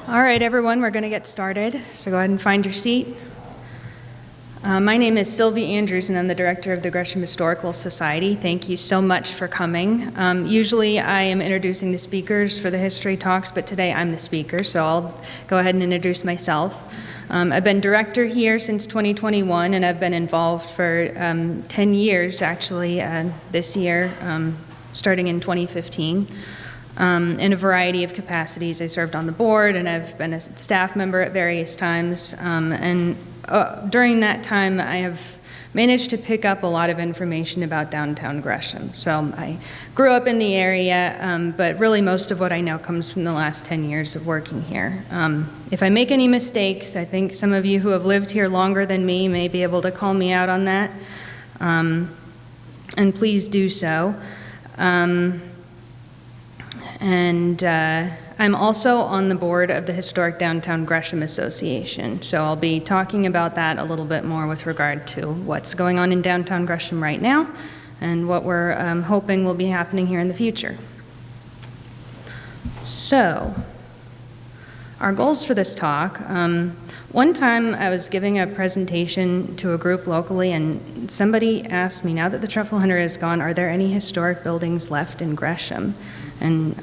All right, everyone, we're going to get started, so go ahead and find your seat. My name is Silvie Andrews, and I'm the director of the Gresham Historical Society. Thank you so much for coming. Usually I am introducing the speakers for the history talks, but today I'm the speaker, so I'll go ahead and introduce myself. I've been director here since 2021, and I've been involved for 10 years, actually, this year, starting in 2015. In a variety of capacities. I served on the board, and I've been a staff member at various times. During that time, I have managed to pick up a lot of information about Downtown Gresham. So I grew up in the area, but really most of what I know comes from the last 10 years of working here. If I make any mistakes, I think some of you who have lived here longer than me may be able to call me out on that, and please do so. I'm also on the board of the Historic Downtown Gresham Association, so I'll be talking about that a little bit more with regard to what's going on in Downtown Gresham right now and what we're hoping will be happening here in the future. So, our goals for this talk. One time I was giving a presentation to a group locally, and somebody asked me, now that the truffle hunter is gone, are there any historic buildings left in Gresham? And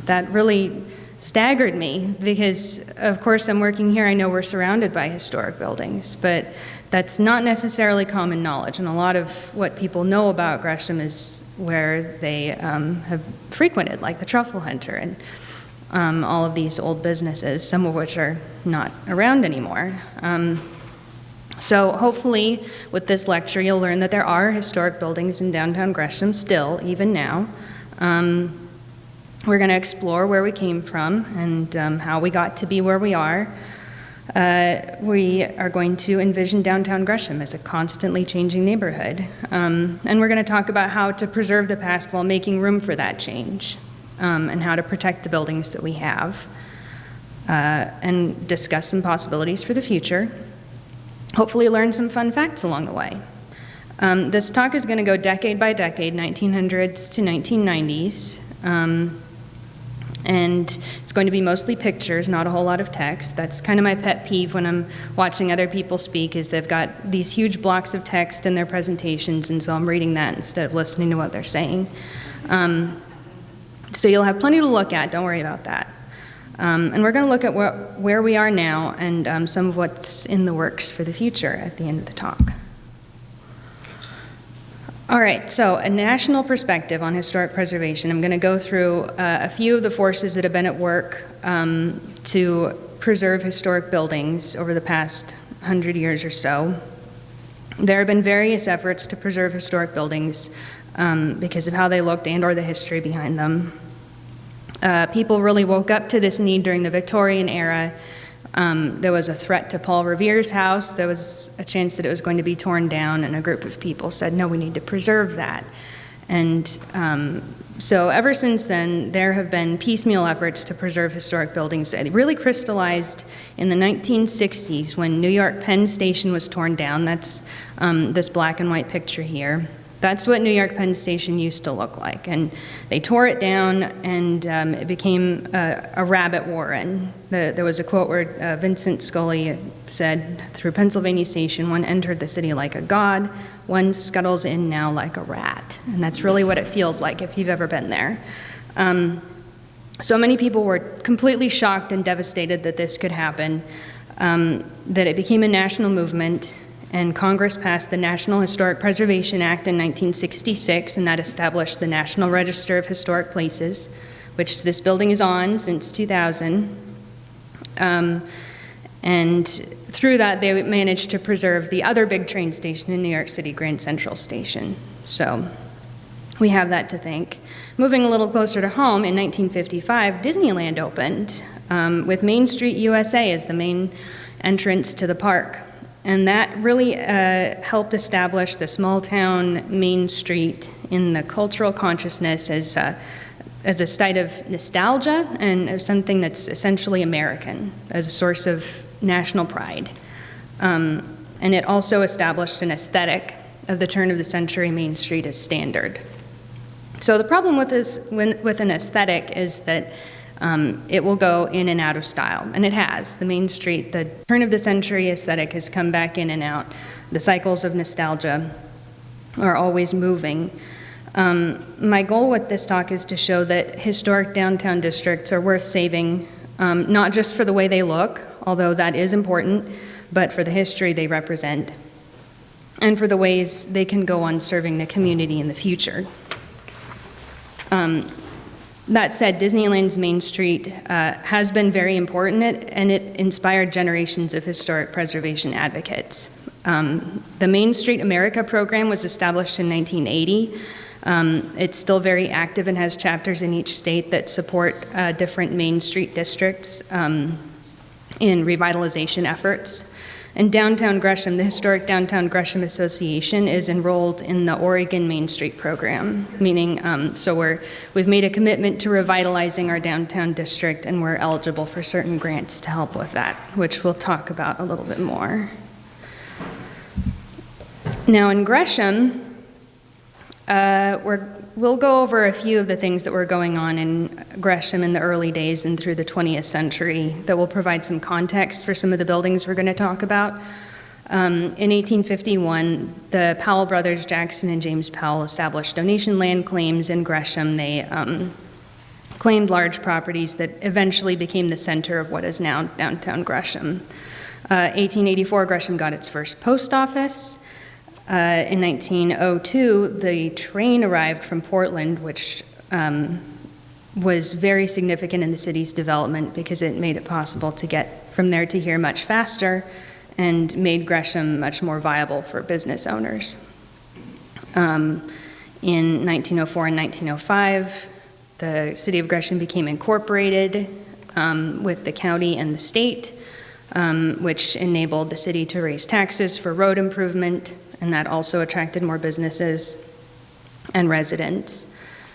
that really staggered me because, of course, I'm working here. I know we're surrounded by historic buildings, but that's not necessarily common knowledge. And a lot of what people know about Gresham is where they have frequented, like the truffle hunter and all of these old businesses, some of which are not around anymore. So hopefully with this lecture, you'll learn that there are historic buildings in downtown Gresham still, even now. We're going to explore where we came from and how we got to be where we are. We are going to envision downtown Gresham as a constantly changing neighborhood. And we're going to talk about how to preserve the past while making room for that change, and how to protect the buildings that we have, and discuss some possibilities for the future. Hopefully learn some fun facts along the way. This talk is going to go decade by decade, 1900s to 1990s. And it's going to be mostly pictures, not a whole lot of text. That's kind of my pet peeve when I'm watching other people speak, is they've got these huge blocks of text in their presentations, and so I'm reading that instead of listening to what they're saying. So you'll have plenty to look at, don't worry about that. And we're going to look at where we are now and some of what's in the works for the future at the end of the talk. All right, so a national perspective on historic preservation. I'm going to go through a few of the forces that have been at work to preserve historic buildings over the past 100 years or so. There have been various efforts to preserve historic buildings because of how they looked and or the history behind them. People really woke up to this need during the Victorian era. There was a threat to Paul Revere's house. There was a chance that it was going to be torn down, and a group of people said, no, we need to preserve that. And so ever since then, there have been piecemeal efforts to preserve historic buildings. It really crystallized in the 1960s when New York Penn Station was torn down. That's this black and white picture here. That's what New York Penn Station used to look like. And they tore it down, and it became a rabbit warren. There was a quote where Vincent Scully said, through Pennsylvania Station, one entered the city like a god, one scuttles in now like a rat. And that's really what it feels like if you've ever been there. So many people were completely shocked and devastated that this could happen, that it became a national movement. And Congress passed the National Historic Preservation Act in 1966, and that established the National Register of Historic Places, which this building is on since 2000. And through that, they managed to preserve the other big train station in New York City, Grand Central Station. So we have that to thank. Moving a little closer to home, in 1955, Disneyland opened, with Main Street USA as the main entrance to the park. And that really helped establish the small town Main Street in the cultural consciousness as a site of nostalgia and of something that's essentially American, as a source of national pride. And it also established an aesthetic of the turn of the century Main Street as standard. So the problem with this, with an aesthetic, is that it will go in and out of style, and it has. The Main Street, the turn of the century aesthetic has come back in and out. The cycles of nostalgia are always moving. My goal with this talk is to show that historic downtown districts are worth saving, not just for the way they look, although that is important, but for the history they represent, and for the ways they can go on serving the community in the future. That said, Disneyland's Main Street has been very important, and it inspired generations of historic preservation advocates. The Main Street America program was established in 1980. It's still very active and has chapters in each state that support different Main Street districts in revitalization efforts. And Downtown Gresham, the Historic Downtown Gresham Association, is enrolled in the Oregon Main Street program, meaning we've made a commitment to revitalizing our downtown district, and we're eligible for certain grants to help with that, which we'll talk about a little bit more. Now in Gresham, we'll go over a few of the things that were going on in Gresham in the early days and through the 20th century that will provide some context for some of the buildings we're going to talk about. In 1851, the Powell brothers, Jackson and James Powell, established donation land claims in Gresham. They claimed large properties that eventually became the center of what is now Downtown Gresham. 1884, Gresham got its first post office. In 1902, the train arrived from Portland, which was very significant in the city's development because it made it possible to get from there to here much faster and made Gresham much more viable for business owners. In 1904 and 1905, the city of Gresham became incorporated with the county and the state, which enabled the city to raise taxes for road improvement, and that also attracted more businesses and residents.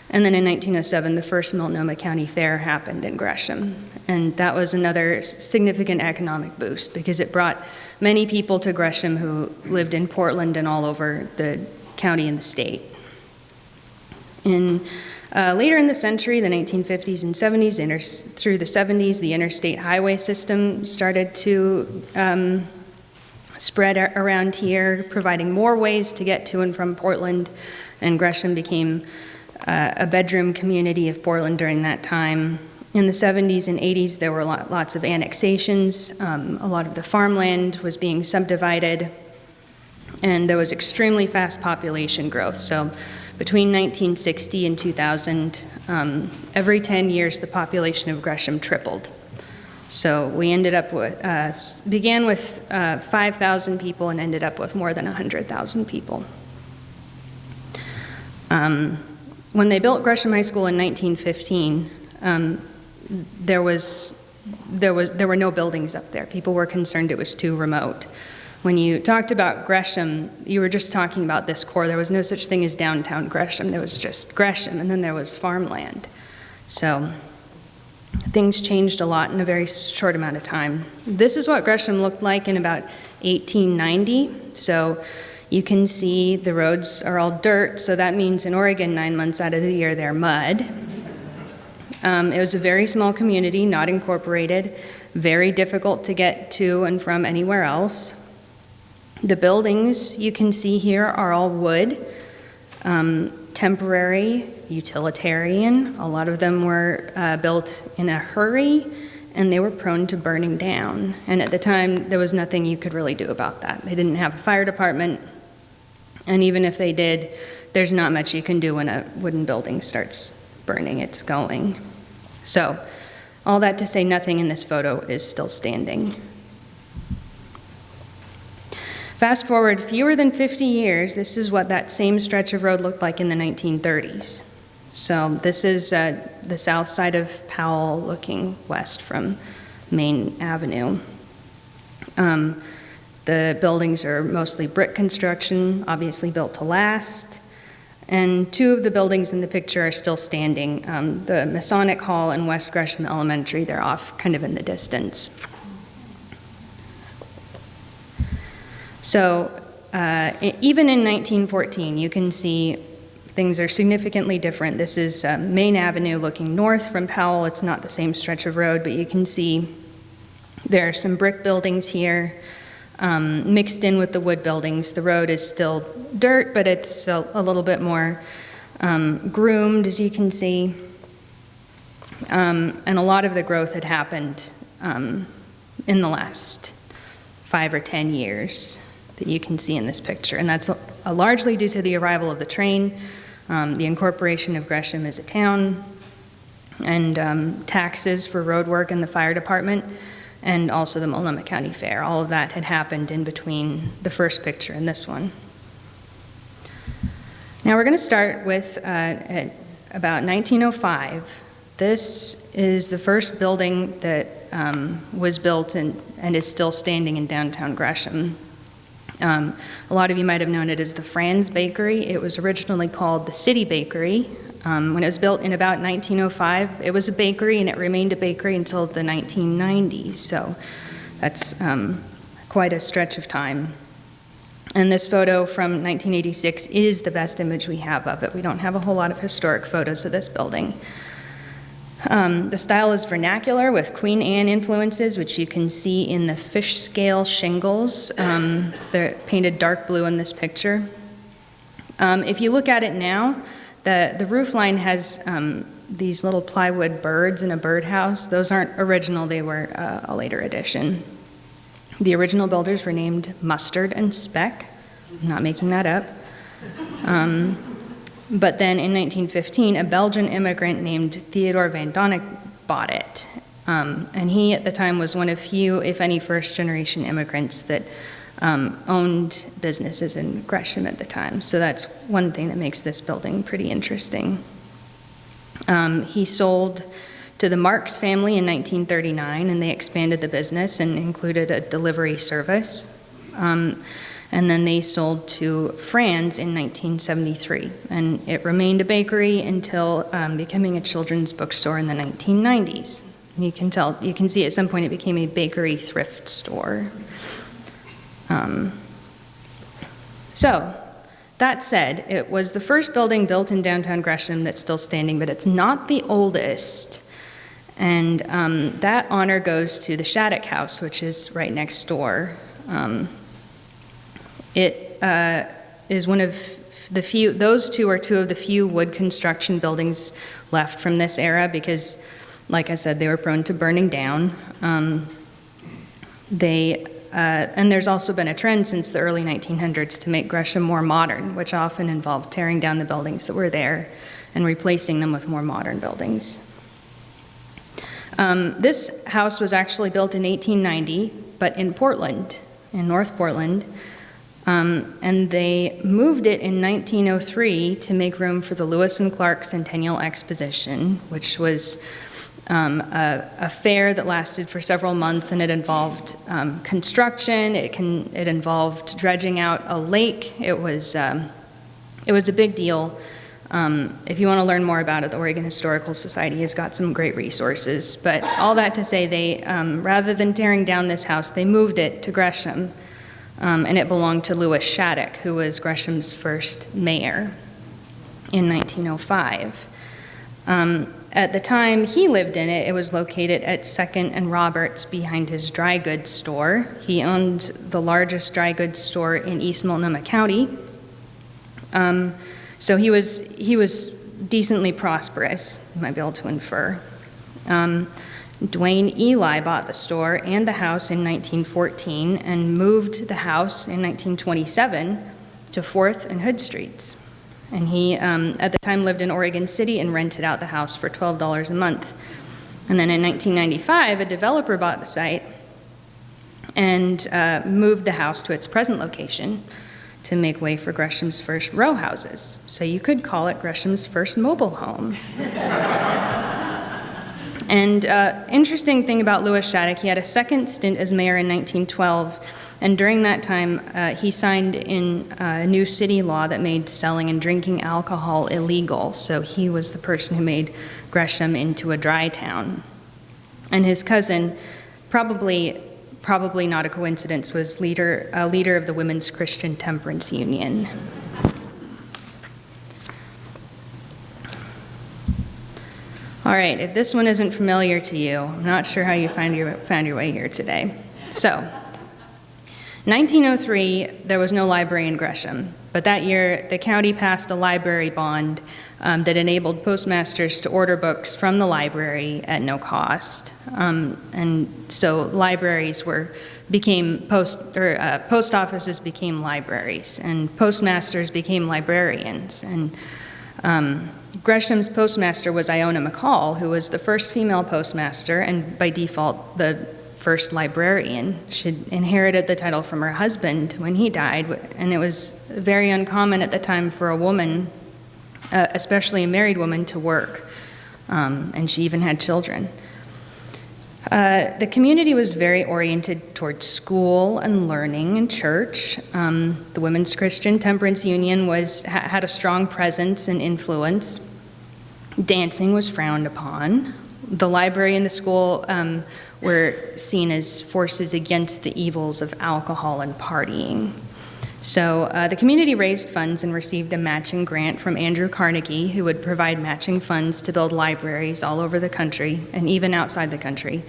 And then in 1907, the first Multnomah County Fair happened in Gresham, and that was another significant economic boost because it brought many people to Gresham who lived in Portland and all over the county and the state. Later in the century, the 1950s and 70s, through the 70s, the interstate highway system started to spread around here, providing more ways to get to and from Portland, and Gresham became a bedroom community of Portland during that time. In the 70s and 80s, there were lots of annexations. A lot of the farmland was being subdivided, and there was extremely fast population growth. So between 1960 and 2000, every 10 years, the population of Gresham tripled. So we ended up with, began with 5,000 people and ended up with more than 100,000 people. When they built Gresham High School in 1915, there were no buildings up there. People were concerned it was too remote. When you talked about Gresham, you were just talking about this core. There was no such thing as Downtown Gresham. There was just Gresham, and then there was farmland. So things changed a lot in a very short amount of time. This is what Gresham looked like in about 1890. So you can see the roads are all dirt, so that means in Oregon, 9 months out of the year, they're mud. It was a very small community, not incorporated, very difficult to get to and from anywhere else. The buildings you can see here are all wood, temporary, utilitarian. A lot of them were built in a hurry, and they were prone to burning down. And at the time, there was nothing you could really do about that. They didn't have a fire department, and even if they did, there's not much you can do when a wooden building starts burning. It's going. So, all that to say, nothing in this photo is still standing. Fast forward fewer than 50 years, this is what that same stretch of road looked like in the 1930s. So this is the south side of Powell looking west from Main Avenue. The buildings are mostly brick construction, obviously built to last. And two of the buildings in the picture are still standing. The Masonic Hall and West Gresham Elementary, they're off kind of in the distance. So even in 1914, you can see things are significantly different. This is Main Avenue looking north from Powell. It's not the same stretch of road, but you can see there are some brick buildings here mixed in with the wood buildings. The road is still dirt, but it's a little bit more groomed, as you can see. And a lot of the growth had happened in the last 5 or 10 years that you can see in this picture. And that's largely due to the arrival of the train, the incorporation of Gresham as a town, and taxes for road work in the fire department, and also the Multnomah County Fair. All of that had happened in between the first picture and this one. Now we're going to start with at about 1905. This is the first building that was built and is still standing in downtown Gresham. A lot of you might have known it as the Franz Bakery. It was originally called the City Bakery. When it was built in about 1905, it was a bakery, and it remained a bakery until the 1990s. So that's quite a stretch of time. And this photo from 1986 is the best image we have of it. We don't have a whole lot of historic photos of this building. The style is vernacular with Queen Anne influences, which you can see in the fish scale shingles. They're painted dark blue in this picture. If you look at it now, the roof line has these little plywood birds in a birdhouse. Those aren't original, they were a later addition. The original builders were named Mustard and Speck. I'm not making that up. But then in 1915, a Belgian immigrant named Theodore van Donnek bought it. And he at the time was one of few, if any, first-generation immigrants that owned businesses in Gresham at the time. So that's one thing that makes this building pretty interesting. He sold to the Marks family in 1939, and they expanded the business and included a delivery service. And then they sold to Franz in 1973, and it remained a bakery until becoming a children's bookstore in the 1990s. And you can see at some point it became a bakery thrift store. So, that said, it was the first building built in downtown Gresham that's still standing, but it's not the oldest. And that honor goes to the Shattuck House, which is right next door. It is one of the few, those two are two of the few wood construction buildings left from this era because, like I said, they were prone to burning down. And there's also been a trend since the early 1900s to make Gresham more modern, which often involved tearing down the buildings that were there and replacing them with more modern buildings. This house was actually built in 1890, but in Portland, in North Portland. And they moved it in 1903 to make room for the Lewis and Clark Centennial Exposition, which was a fair that lasted for several months, and it involved construction. It involved dredging out a lake. It was a big deal. If you want to learn more about it, the Oregon Historical Society has got some great resources. But all that to say, they rather than tearing down this house, they moved it to Gresham. And it belonged to Lewis Shattuck, who was Gresham's first mayor in 1905. At the time he lived in it, it was located at 2nd and Roberts behind his dry goods store. He owned the largest dry goods store in East Multnomah County. So he was decently prosperous, you might be able to infer. Dwayne Eli bought the store and the house in 1914 and moved the house in 1927 to 4th and Hood Streets. And he, at the time, lived in Oregon City and rented out the house for $12 a month. And then in 1995, a developer bought the site and moved the house to its present location to make way for Gresham's first row houses. So you could call it Gresham's first mobile home. And interesting thing about Lewis Shattuck, he had a second stint as mayor in 1912, and during that time, he signed in a new city law that made selling and drinking alcohol illegal. So he was the person who made Gresham into a dry town. And his cousin, probably not a coincidence, was a leader of the Women's Christian Temperance Union. All right, if this one isn't familiar to you, I'm not sure how you found your way here today. So, 1903, there was no library in Gresham, but that year the county passed a library bond that enabled postmasters to order books from the library at no cost. And so libraries post offices became libraries, and postmasters became librarians. And Gresham's postmaster was Iona McCall, who was the first female postmaster and by default the first librarian. She inherited the title from her husband when he died, and it was very uncommon at the time for a woman, especially a married woman, to work, and she even had children. The community was very oriented towards school and learning and church. The Women's Christian Temperance Union had a strong presence and influence. Dancing was frowned upon. The library and the school were seen as forces against the evils of alcohol and partying. So the community raised funds and received a matching grant from Andrew Carnegie, who would provide matching funds to build libraries all over the country and even outside the country.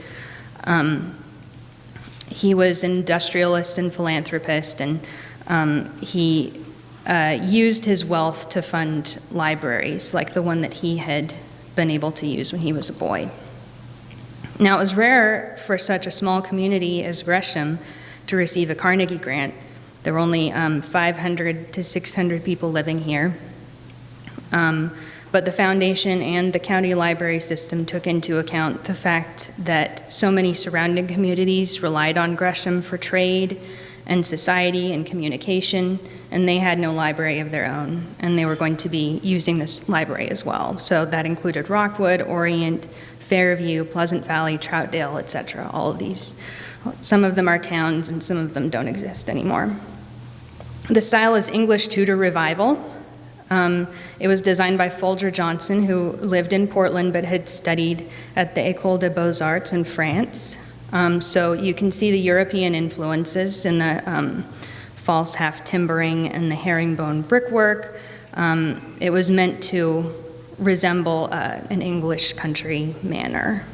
He was an industrialist and philanthropist, and he used his wealth to fund libraries like the one that he had been able to use when he was a boy. Now, it was rare for such a small community as Gresham to receive a Carnegie grant. There were only 500 to 600 people living here. But the foundation and the county library system took into account the fact that so many surrounding communities relied on Gresham for trade and society and communication, and they had no library of their own, and they were going to be using this library as well. So that included Rockwood, Orient, Fairview, Pleasant Valley, Troutdale, etc. All of these. Some of them are towns, and some of them don't exist anymore. The style is English Tudor Revival. It was designed by Folger Johnson, who lived in Portland but had studied at the École des Beaux-Arts in France. So you can see the European influences in the false half timbering and the herringbone brickwork. It was meant to resemble an English country manor.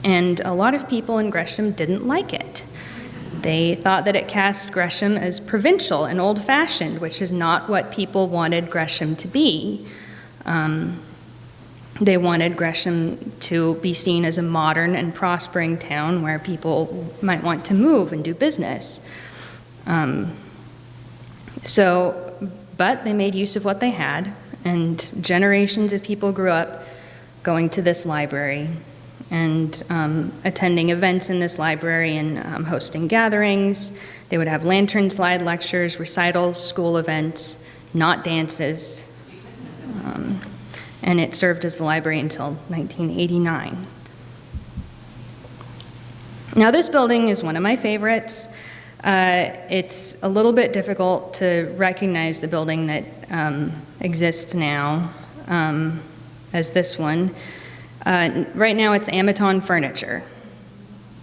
And a lot of people in Gresham didn't like it. They thought that it cast Gresham as provincial and old-fashioned, which is not what people wanted Gresham to be. They wanted Gresham to be seen as a modern and prospering town where people might want to move and do business. But they made use of what they had, and generations of people grew up going to this library and attending events in this library and hosting gatherings. They would have lantern slide lectures, recitals, school events, not dances. And it served as the library until 1989. Now, this building is one of my favorites. It's a little bit difficult to recognize the building that exists now as this one. Right now it's Amaton Furniture.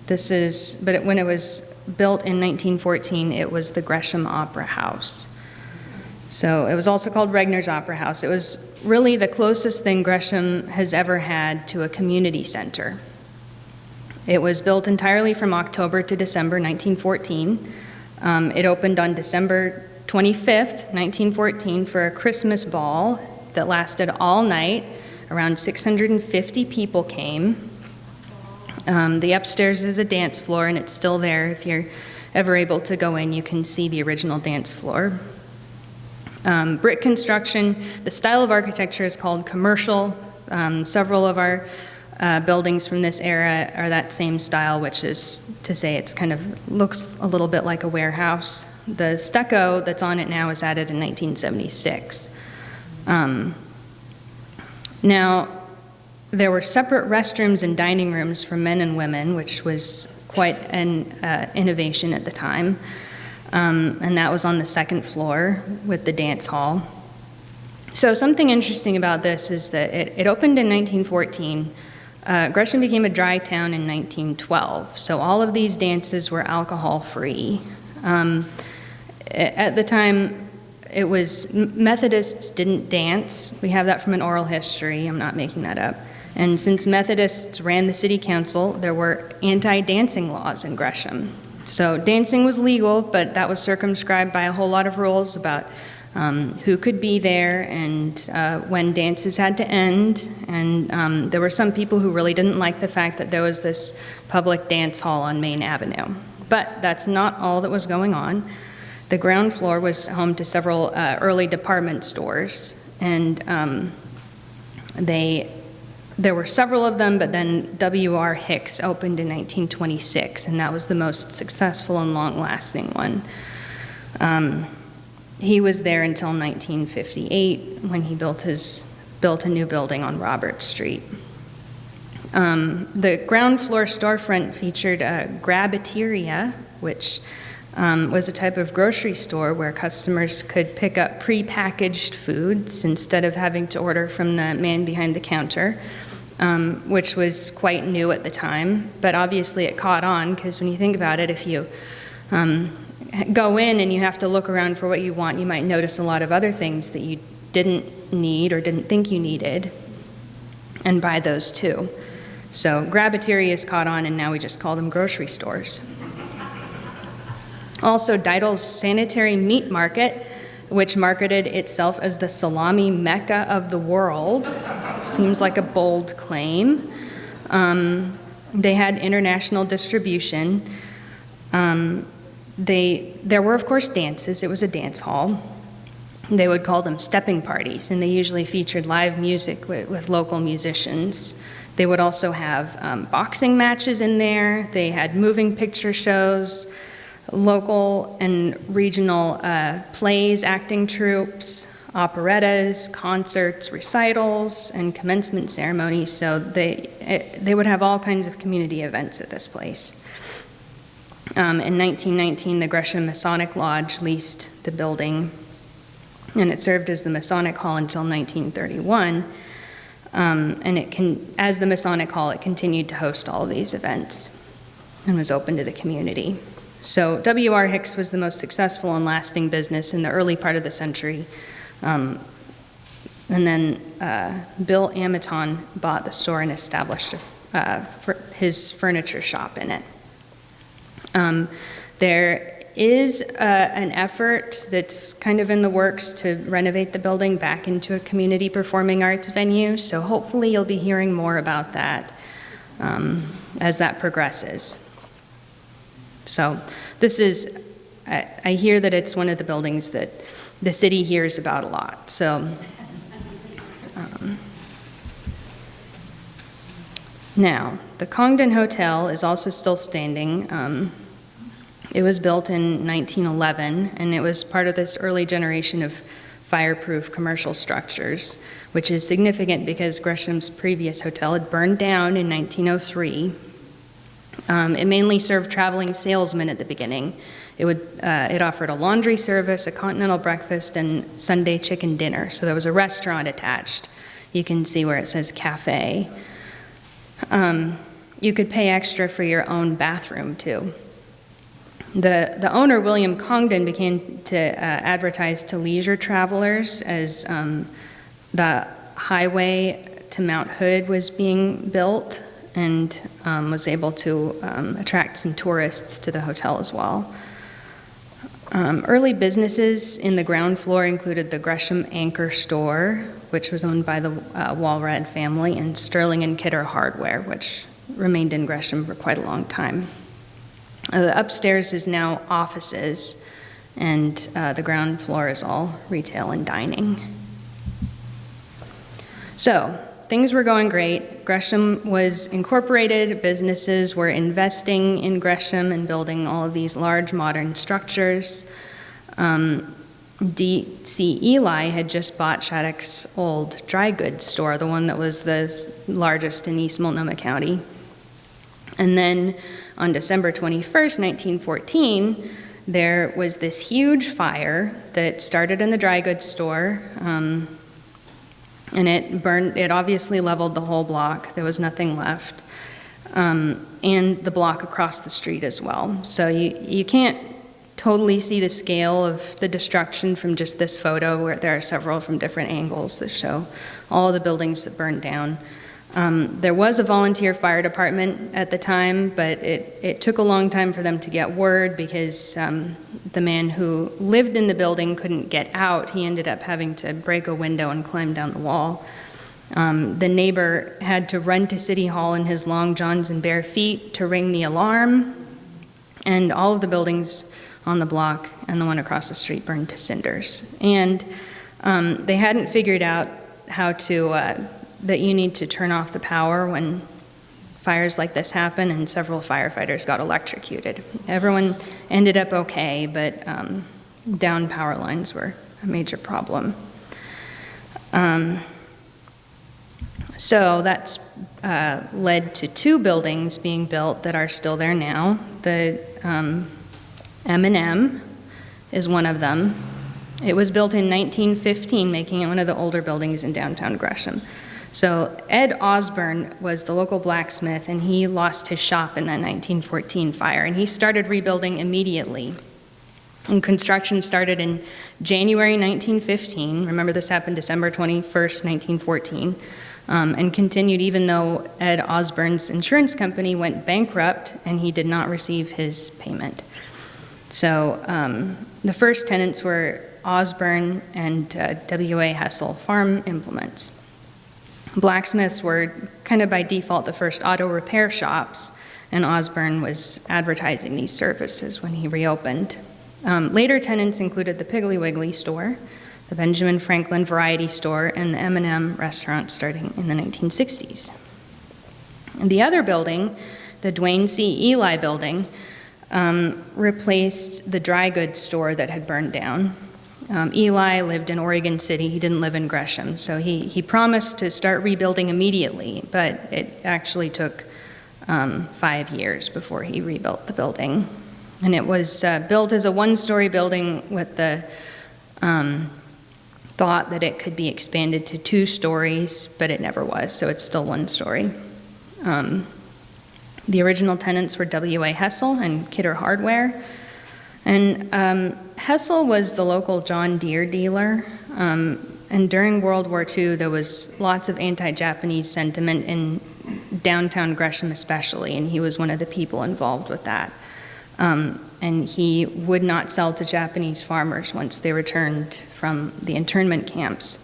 But when it was built in 1914, it was the Gresham Opera House. So it was also called Regner's Opera House. It was really the closest thing Gresham has ever had to a community center. It was built entirely from October to December 1914. It opened on December 25th, 1914 for a Christmas ball that lasted all night. Around 650 people came. The upstairs is a dance floor, and it's still there. If you're ever able to go in, you can see the original dance floor. Brick construction, the style of architecture is called commercial. Several of our buildings from this era are that same style, which is to say it's kind of looks a little bit like a warehouse. The stucco that's on it now was added in 1976. Now, there were separate restrooms and dining rooms for men and women, which was quite an innovation at the time. And that was on the second floor with the dance hall. So something interesting about this is that it opened in 1914. Gresham became a dry town in 1912. So all of these dances were alcohol-free. At the time, it was Methodists didn't dance. We have that from an oral history. I'm not making that up. And since Methodists ran the city council, there were anti-dancing laws in Gresham. So dancing was legal, but that was circumscribed by a whole lot of rules about who could be there and when dances had to end. And there were some people who really didn't like the fact that there was this public dance hall on Main Avenue. But that's not all that was going on. The ground floor was home to several early department stores, and there were several of them, but then W.R. Hicks opened in 1926, and that was the most successful and long-lasting one. He was there until 1958 when he built a new building on Robert Street. The ground floor storefront featured a Grabateria, which was a type of grocery store where customers could pick up pre-packaged foods instead of having to order from the man behind the counter, which was quite new at the time. But obviously it caught on, because when you think about it, if you go in and you have to look around for what you want, you might notice a lot of other things that you didn't need or didn't think you needed, and buy those too. So Grabaterias caught on, and now we just call them grocery stores. Also, Deidel's Sanitary Meat Market, which marketed itself as the salami mecca of the world. Seems like a bold claim. They had international distribution. There were, of course, dances. It was a dance hall. They would call them stepping parties, and they usually featured live music with local musicians. They would also have boxing matches in there. They had moving picture shows, local and regional plays, acting troupes, operettas, concerts, recitals, and commencement ceremonies. So they would have all kinds of community events at this place. In 1919, the Gresham Masonic Lodge leased the building, and it served as the Masonic Hall until 1931. And as the Masonic Hall, it continued to host all of these events and was open to the community. So W.R. Hicks was the most successful and lasting business in the early part of the century. And then Bill Amaton bought the store and established his furniture shop in it. There is an effort that's kind of in the works to renovate the building back into a community performing arts venue, so hopefully you'll be hearing more about that as that progresses. So this is, I hear that it's one of the buildings that the city hears about a lot. So now, the Congdon Hotel is also still standing. It was built in 1911, and it was part of this early generation of fireproof commercial structures, which is significant because Gresham's previous hotel had burned down in 1903. It mainly served traveling salesmen at the beginning. It offered a laundry service, a continental breakfast, and Sunday chicken dinner. So there was a restaurant attached. You can see where it says cafe. You could pay extra for your own bathroom too. The owner, William Congdon, began to advertise to leisure travelers as the highway to Mount Hood was being built, and was able to attract some tourists to the hotel as well. Early businesses in the ground floor included the Gresham Anchor Store, which was owned by the Walrad family, and Sterling and Kidder Hardware, which remained in Gresham for quite a long time. The upstairs is now offices, and the ground floor is all retail and dining. So, things were going great. Gresham was incorporated. Businesses were investing in Gresham and building all of these large modern structures. D.C. Eli had just bought Shattuck's old dry goods store, the one that was the largest in East Multnomah County. And then on December 21st, 1914, there was this huge fire that started in the dry goods store, and it obviously leveled the whole block. There was nothing left, and the block across the street as well. So you can't totally see the scale of the destruction from just this photo, where there are several from different angles that show all the buildings that burned down. There was a volunteer fire department at the time, but it took a long time for them to get word because the man who lived in the building couldn't get out. He ended up having to break a window and climb down the wall. The neighbor had to run to City Hall in his long johns and bare feet to ring the alarm, and all of the buildings on the block and the one across the street burned to cinders. And they hadn't figured out how to, that you need to turn off the power when fires like this happen, and several firefighters got electrocuted. Everyone ended up okay, but downed power lines were a major problem. So that's led to 2 buildings being built that are still there now. The M&M is one of them. It was built in 1915, making it one of the older buildings in downtown Gresham. So Ed Osborne was the local blacksmith, and he lost his shop in that 1914 fire, and he started rebuilding immediately. And construction started in January 1915. Remember, this happened December 21st, 1914, and continued even though Ed Osborne's insurance company went bankrupt and he did not receive his payment. So the first tenants were Osborne and W.A. Hessel Farm Implements. Blacksmiths were kind of by default the first auto repair shops, and Osborne was advertising these services when he reopened. Later tenants included the Piggly Wiggly store, the Benjamin Franklin Variety Store, and the M&M restaurant starting in the 1960s. And the other building, the Dwayne C. Eli building, replaced the dry goods store that had burned down. Eli lived in Oregon City. He didn't live in Gresham, so he promised to start rebuilding immediately, but it actually took 5 years before he rebuilt the building. And it was built as a 1-story building with the thought that it could be expanded to 2 stories, but it never was, so it's still 1 story. The original tenants were W.A. Hessel and Kidder Hardware. And Hessel was the local John Deere dealer, and during World War II, there was lots of anti-Japanese sentiment in downtown Gresham especially, and he was one of the people involved with that. And he would not sell to Japanese farmers once they returned from the internment camps.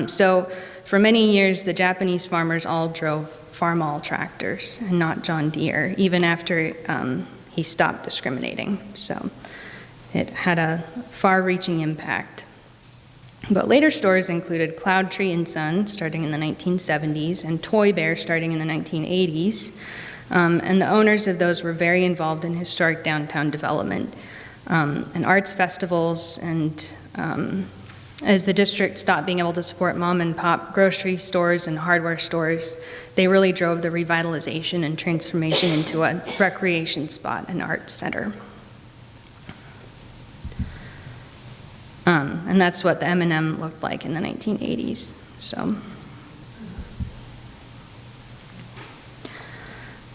So for many years, the Japanese farmers all drove Farmall tractors and not John Deere, even after he stopped discriminating. So it had a far-reaching impact. But later stores included Cloud Tree and Son, starting in the 1970s, and Toy Bear, starting in the 1980s. And the owners of those were very involved in historic downtown development and arts festivals. And as the district stopped being able to support mom and pop grocery stores and hardware stores, they really drove the revitalization and transformation into a recreation spot and arts center. And that's what the M&M looked like in the 1980s. So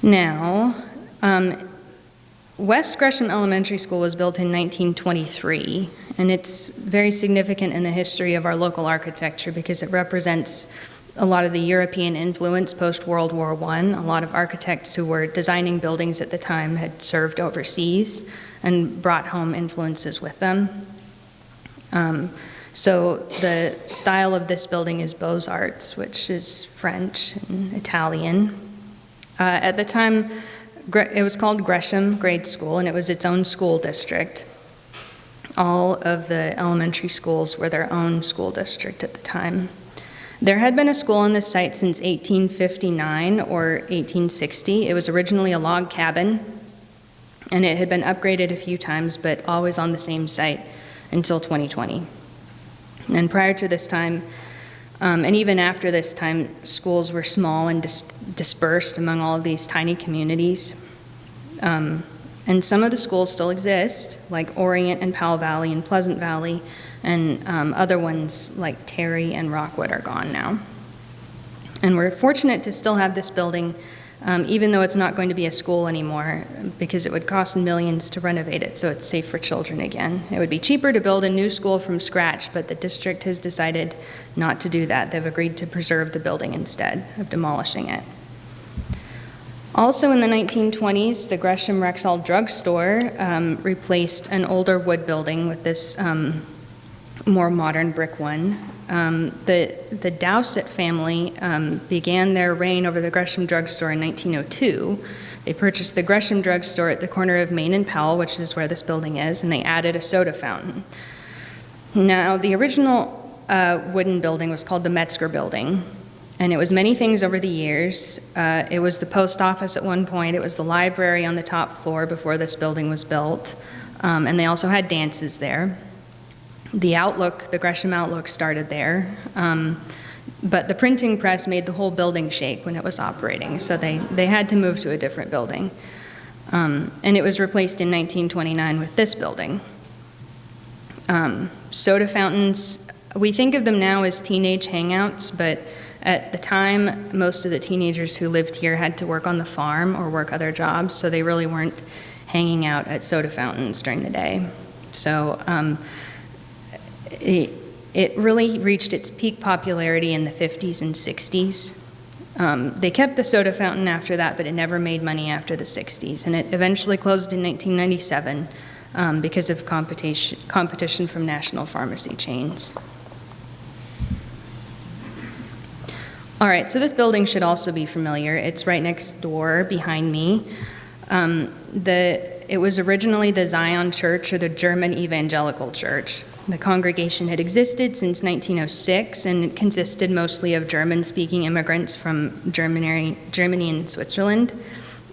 now, West Gresham Elementary School was built in 1923, and it's very significant in the history of our local architecture because it represents a lot of the European influence post-World War I. A lot of architects who were designing buildings at the time had served overseas and brought home influences with them. So the style of this building is Beaux-Arts, which is French and Italian. At the time, it was called Gresham Grade School, and it was its own school district. All of the elementary schools were their own school district at the time. There had been a school on this site since 1859 or 1860. It was originally a log cabin, and it had been upgraded a few times, but always on the same site until 2020. And prior to this time, and even after this time, schools were small and dispersed among all of these tiny communities. And some of the schools still exist, like Orient and Powell Valley and Pleasant Valley, and other ones like Terry and Rockwood are gone now. And we're fortunate to still have this building even though it's not going to be a school anymore, because it would cost millions to renovate it so it's safe for children again. It would be cheaper to build a new school from scratch, but the district has decided not to do that. They've agreed to preserve the building instead of demolishing it. Also in the 1920s, the Gresham Rexall drugstore replaced an older wood building with this more modern brick one. The Dowsett family began their reign over the Gresham drugstore in 1902. They purchased the Gresham drugstore at the corner of Main and Powell, which is where this building is, and they added a soda fountain. Now, the original wooden building was called the Metzger Building, and it was many things over the years. It was the post office at one point. It was the library on the top floor before this building was built, and they also had dances there. The Outlook, the Gresham Outlook, started there, but the printing press made the whole building shake when it was operating, so they had to move to a different building. And it was replaced in 1929 with this building. Soda fountains, we think of them now as teenage hangouts, but at the time, most of the teenagers who lived here had to work on the farm or work other jobs, so they really weren't hanging out at soda fountains during the day. So it really reached its peak popularity in the 50s and 60s. They kept the soda fountain after that, but it never made money after the 60s, and it eventually closed in 1997 because of competition from national pharmacy chains. All right, so this building should also be familiar. It's right next door behind me. It was originally the Zion Church, or the German Evangelical Church. The congregation had existed since 1906, and it consisted mostly of German-speaking immigrants from Germany and Switzerland.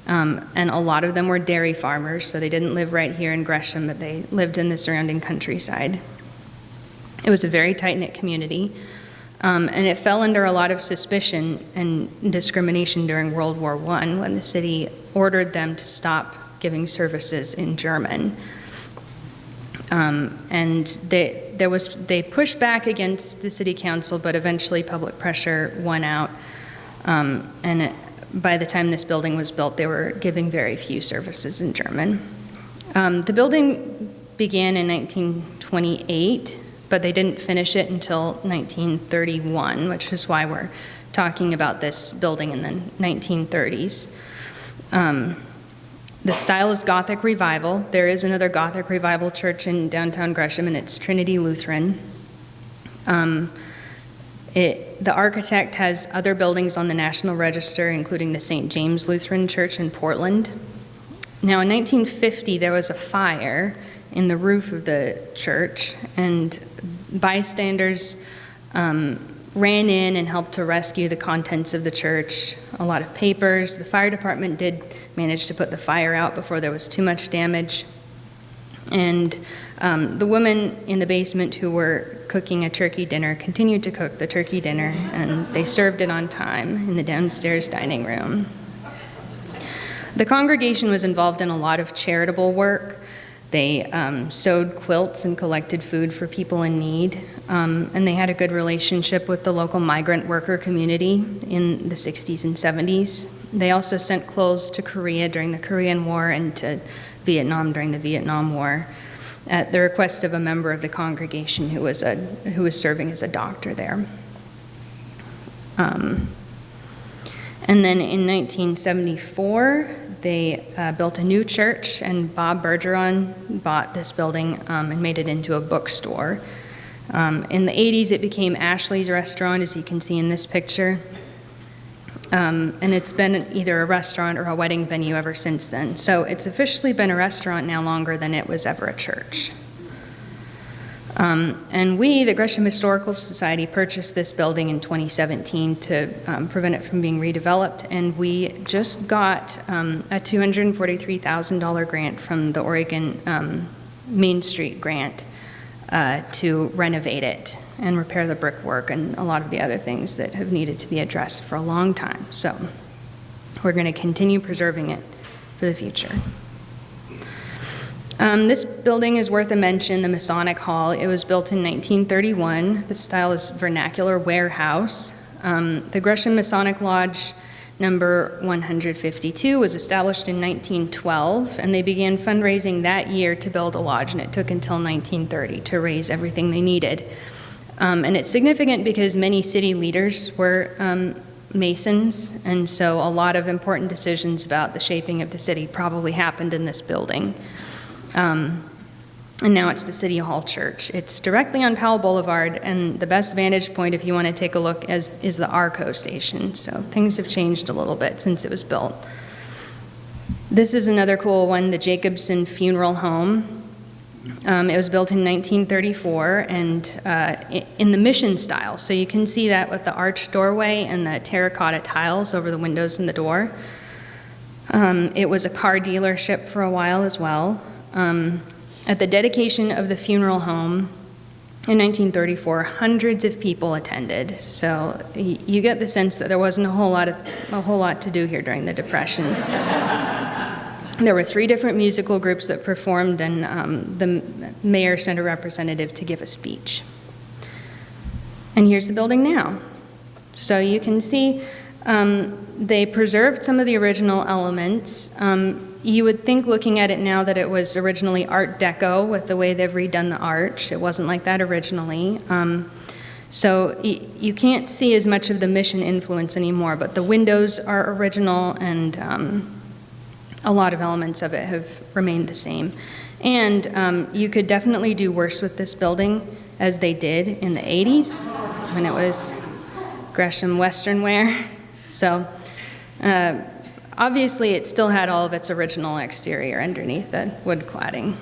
And a lot of them were dairy farmers, so they didn't live right here in Gresham, but they lived in the surrounding countryside. It was a very tight-knit community, and it fell under a lot of suspicion and discrimination during World War I, when the city ordered them to stop giving services in German. And they pushed back against the city council, but eventually public pressure won out. By the time this building was built, they were giving very few services in German. The building began in 1928, but they didn't finish it until 1931, which is why we're talking about this building in the 1930s. The style is Gothic Revival. There is another Gothic Revival church in downtown Gresham, and it's Trinity Lutheran. The architect has other buildings on the National Register, including the St. James Lutheran Church in Portland. Now, in 1950, there was a fire in the roof of the church, and bystanders ran in and helped to rescue the contents of the church, a lot of papers. The fire department did manage to put the fire out before there was too much damage. And the women in the basement who were cooking a turkey dinner continued to cook the turkey dinner, and they served it on time in the downstairs dining room. The congregation was involved in a lot of charitable work. They sewed quilts and collected food for people in need, and they had a good relationship with the local migrant worker community in the 60s and 70s. They also sent clothes to Korea during the Korean War and to Vietnam during the Vietnam War at the request of a member of the congregation who was serving as a doctor there. And then in 1974, they built a new church, and Bob Bergeron bought this building and made it into a bookstore. In the 80s, it became Ashley's Restaurant, as you can see in this picture. And it's been either a restaurant or a wedding venue ever since then. So it's officially been a restaurant now longer than it was ever a church. And we, the Gresham Historical Society, purchased this building in 2017 to prevent it from being redeveloped, and we just got a $243,000 grant from the Oregon Main Street grant to renovate it and repair the brickwork and a lot of the other things that have needed to be addressed for a long time. So we're going to continue preserving it for the future. This building is worth a mention, the Masonic Hall. It was built in 1931. The style is vernacular warehouse. The Gresham Masonic Lodge number 152 was established in 1912, and they began fundraising that year to build a lodge, and it took until 1930 to raise everything they needed. And it's significant because many city leaders were Masons, and so a lot of important decisions about the shaping of the city probably happened in this building. And now it's the City Hall Church. It's directly on Powell Boulevard, and the best vantage point, if you want to take a look, is the Arco station. So things have changed a little bit since it was built. This is another cool one, the Jacobson Funeral Home. It was built in 1934 and in the mission style. So you can see that with the arched doorway and the terracotta tiles over the windows and the door. It was a car dealership for a while as well. At the dedication of the funeral home in 1934, hundreds of people attended. So you get the sense that there wasn't a whole lot to do here during the Depression. There were 3 different musical groups that performed, and the mayor sent a representative to give a speech. And here's the building now. So you can see they preserved some of the original elements. You would think, looking at it now, that it was originally Art Deco with the way they've redone the arch. It wasn't like that originally. So you can't see as much of the mission influence anymore, but the windows are original, and a lot of elements of it have remained the same. And you could definitely do worse with this building, as they did in the 80s when it was Gresham Western wear. So obviously it still had all of its original exterior underneath the wood cladding.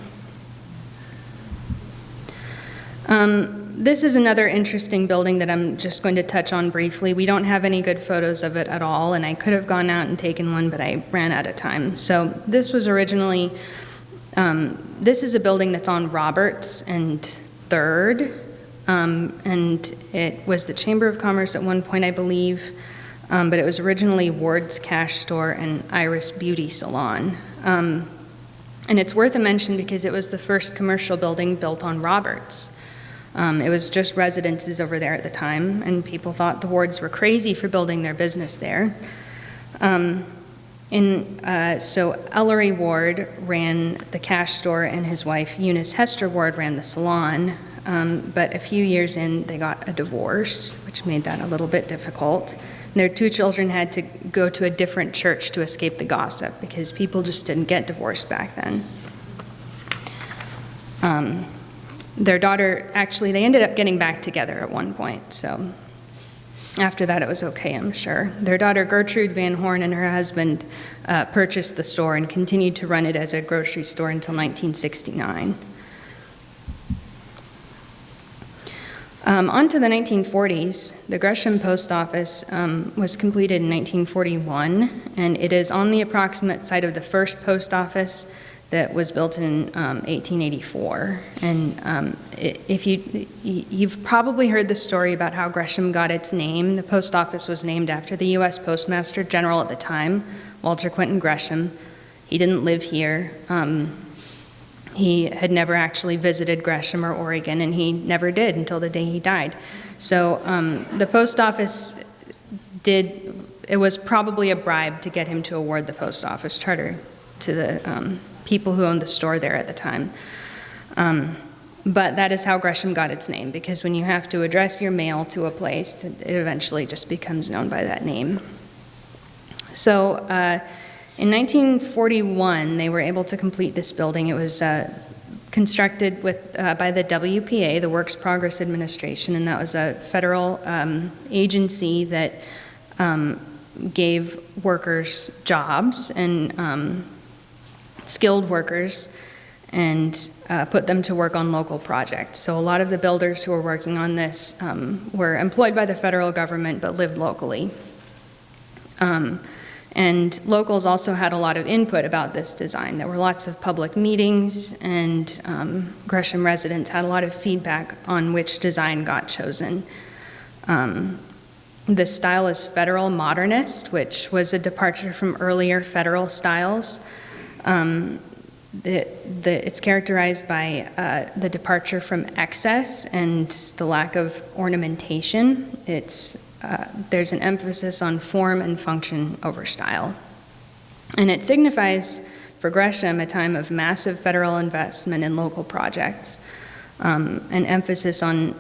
This is another interesting building that I'm just going to touch on briefly. We don't have any good photos of it at all, and I could have gone out and taken one, but I ran out of time. So this was originally, this is a building that's on Roberts and 3rd, and it was the Chamber of Commerce at one point, I believe, but it was originally Ward's Cash Store and Iris Beauty Salon. And it's worth a mention because it was the first commercial building built on Roberts. It was just residences over there at the time, and people thought the Wards were crazy for building their business there. So Ellery Ward ran the cash store, and his wife Eunice Hester Ward ran the salon. But a few years in, they got a divorce, which made that a little bit difficult. And their 2 children had to go to a different church to escape the gossip, because people just didn't get divorced back then. Their daughter, actually, they ended up getting back together at one point, so after that it was okay, I'm sure. Their daughter Gertrude Van Horn and her husband purchased the store and continued to run it as a grocery store until 1969. On to the 1940s, the Gresham Post Office was completed in 1941, and it is on the approximate site of the first post office that was built in 1884. And if you've probably heard the story about how Gresham got its name. The post office was named after the U.S. Postmaster General at the time, Walter Quinton Gresham. He didn't live here. He had never actually visited Gresham or Oregon, and he never did until the day he died. So the post office it was probably a bribe to get him to award the post office charter to the people who owned the store there at the time. But that is how Gresham got its name, because when you have to address your mail to a place, it eventually just becomes known by that name. So in 1941, they were able to complete this building. It was constructed by the WPA, the Works Progress Administration, and that was a federal agency that gave workers jobs and skilled workers, and put them to work on local projects. So a lot of the builders who were working on this were employed by the federal government but lived locally. And locals also had a lot of input about this design. There were lots of public meetings, and Gresham residents had a lot of feedback on which design got chosen. The style is federal modernist, which was a departure from earlier federal styles. It's characterized by the departure from excess and the lack of ornamentation. It's there's an emphasis on form and function over style. And it signifies for Gresham a time of massive federal investment in local projects, an emphasis on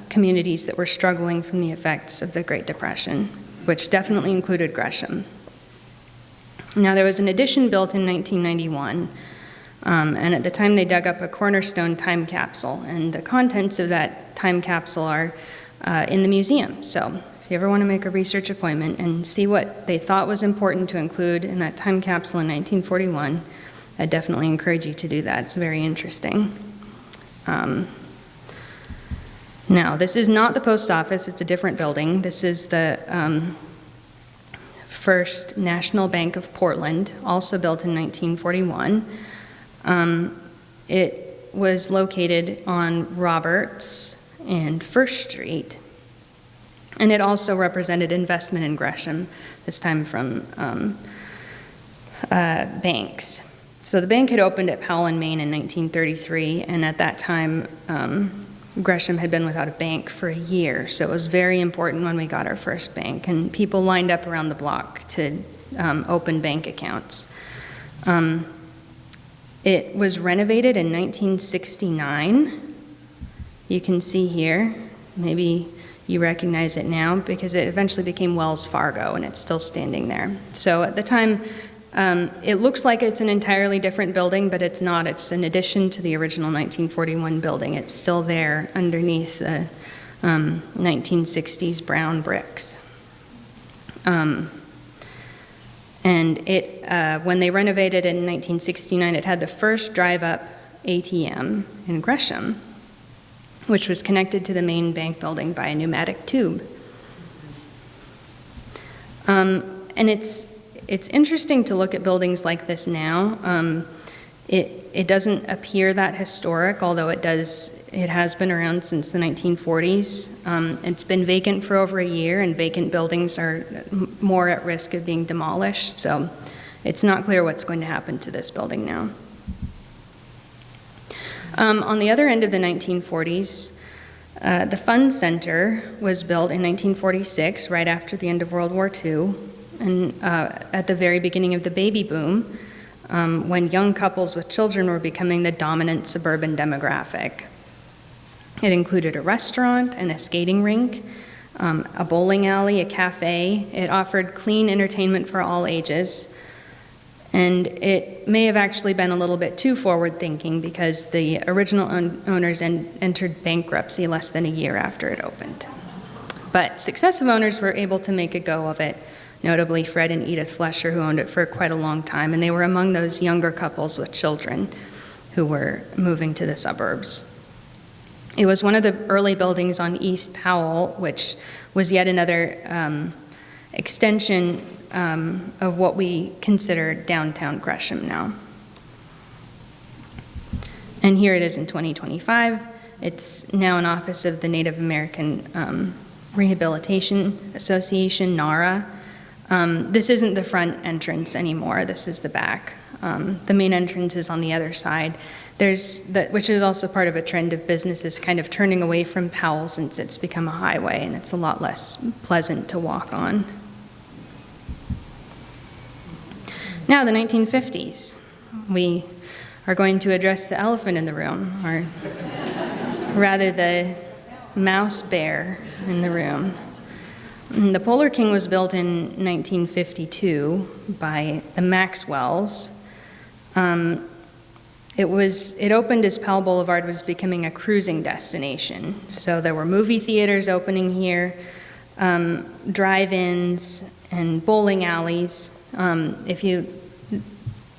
communities that were struggling from the effects of the Great Depression, which definitely included Gresham. Now, there was an addition built in 1991, and at the time they dug up a cornerstone time capsule, and the contents of that time capsule are in the museum. So if you ever want to make a research appointment and see what they thought was important to include in that time capsule in 1941, I definitely encourage you to do that. It's very interesting. Now, this is not the post office, it's a different building. This is the First National Bank of Portland, also built in 1941. It was located on Roberts and First Street, and it also represented investment in Gresham, this time from banks. So the bank had opened at Powell and Main in 1933, and at that time, Gresham had been without a bank for a year, so it was very important when we got our first bank, and people lined up around the block to open bank accounts. It was renovated in 1969. You can see here, maybe you recognize it now, because it eventually became Wells Fargo, and it's still standing there. So at the time, it looks like it's an entirely different building, but it's not. It's an addition to the original 1941 building. It's still there underneath the 1960s brown bricks. And when they renovated in 1969, it had the first drive-up ATM in Gresham, which was connected to the main bank building by a pneumatic tube. And it's interesting to look at buildings like this now. It doesn't appear that historic, although it has been around since the 1940s. It's been vacant for over a year, and vacant buildings are more at risk of being demolished, so it's not clear what's going to happen to this building now. On the other end of the 1940s, the Fund Center was built in 1946, right after the end of World War II, and at the very beginning of the baby boom, when young couples with children were becoming the dominant suburban demographic. It included a restaurant and a skating rink, a bowling alley, a cafe. It offered clean entertainment for all ages. And it may have actually been a little bit too forward-thinking, because the original owners entered bankruptcy less than a year after it opened. But successive owners were able to make a go of it, notably Fred and Edith Flesher, who owned it for quite a long time, and they were among those younger couples with children who were moving to the suburbs. It was one of the early buildings on East Powell, which was yet another extension of what we consider downtown Gresham now. And here it is in 2025. It's now an office of the Native American Rehabilitation Association, NARA. This isn't the front entrance anymore, this is the back. The main entrance is on the other side. Which is also part of a trend of businesses kind of turning away from Powell, since it's become a highway and it's a lot less pleasant to walk on. Now, the 1950s. We are going to address the elephant in the room, or rather the mouse bear in the room. And the Polar King was built in 1952 by the Maxwells. It opened as Powell Boulevard was becoming a cruising destination. So there were movie theaters opening here, drive-ins, and bowling alleys. If you,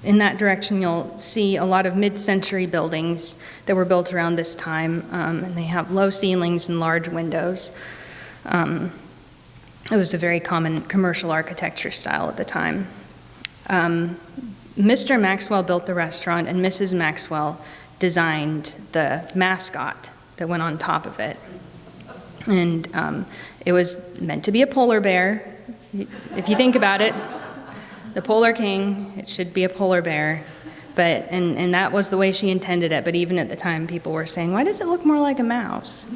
in that direction, you'll see a lot of mid-century buildings that were built around this time, and they have low ceilings and large windows. It was a very common commercial architecture style at the time. Mr. Maxwell built the restaurant, and Mrs. Maxwell designed the mascot that went on top of it. And it was meant to be a polar bear. If you think about it, the Polar King, it should be a polar bear. And that was the way she intended it, but even at the time, people were saying, why does it look more like a mouse?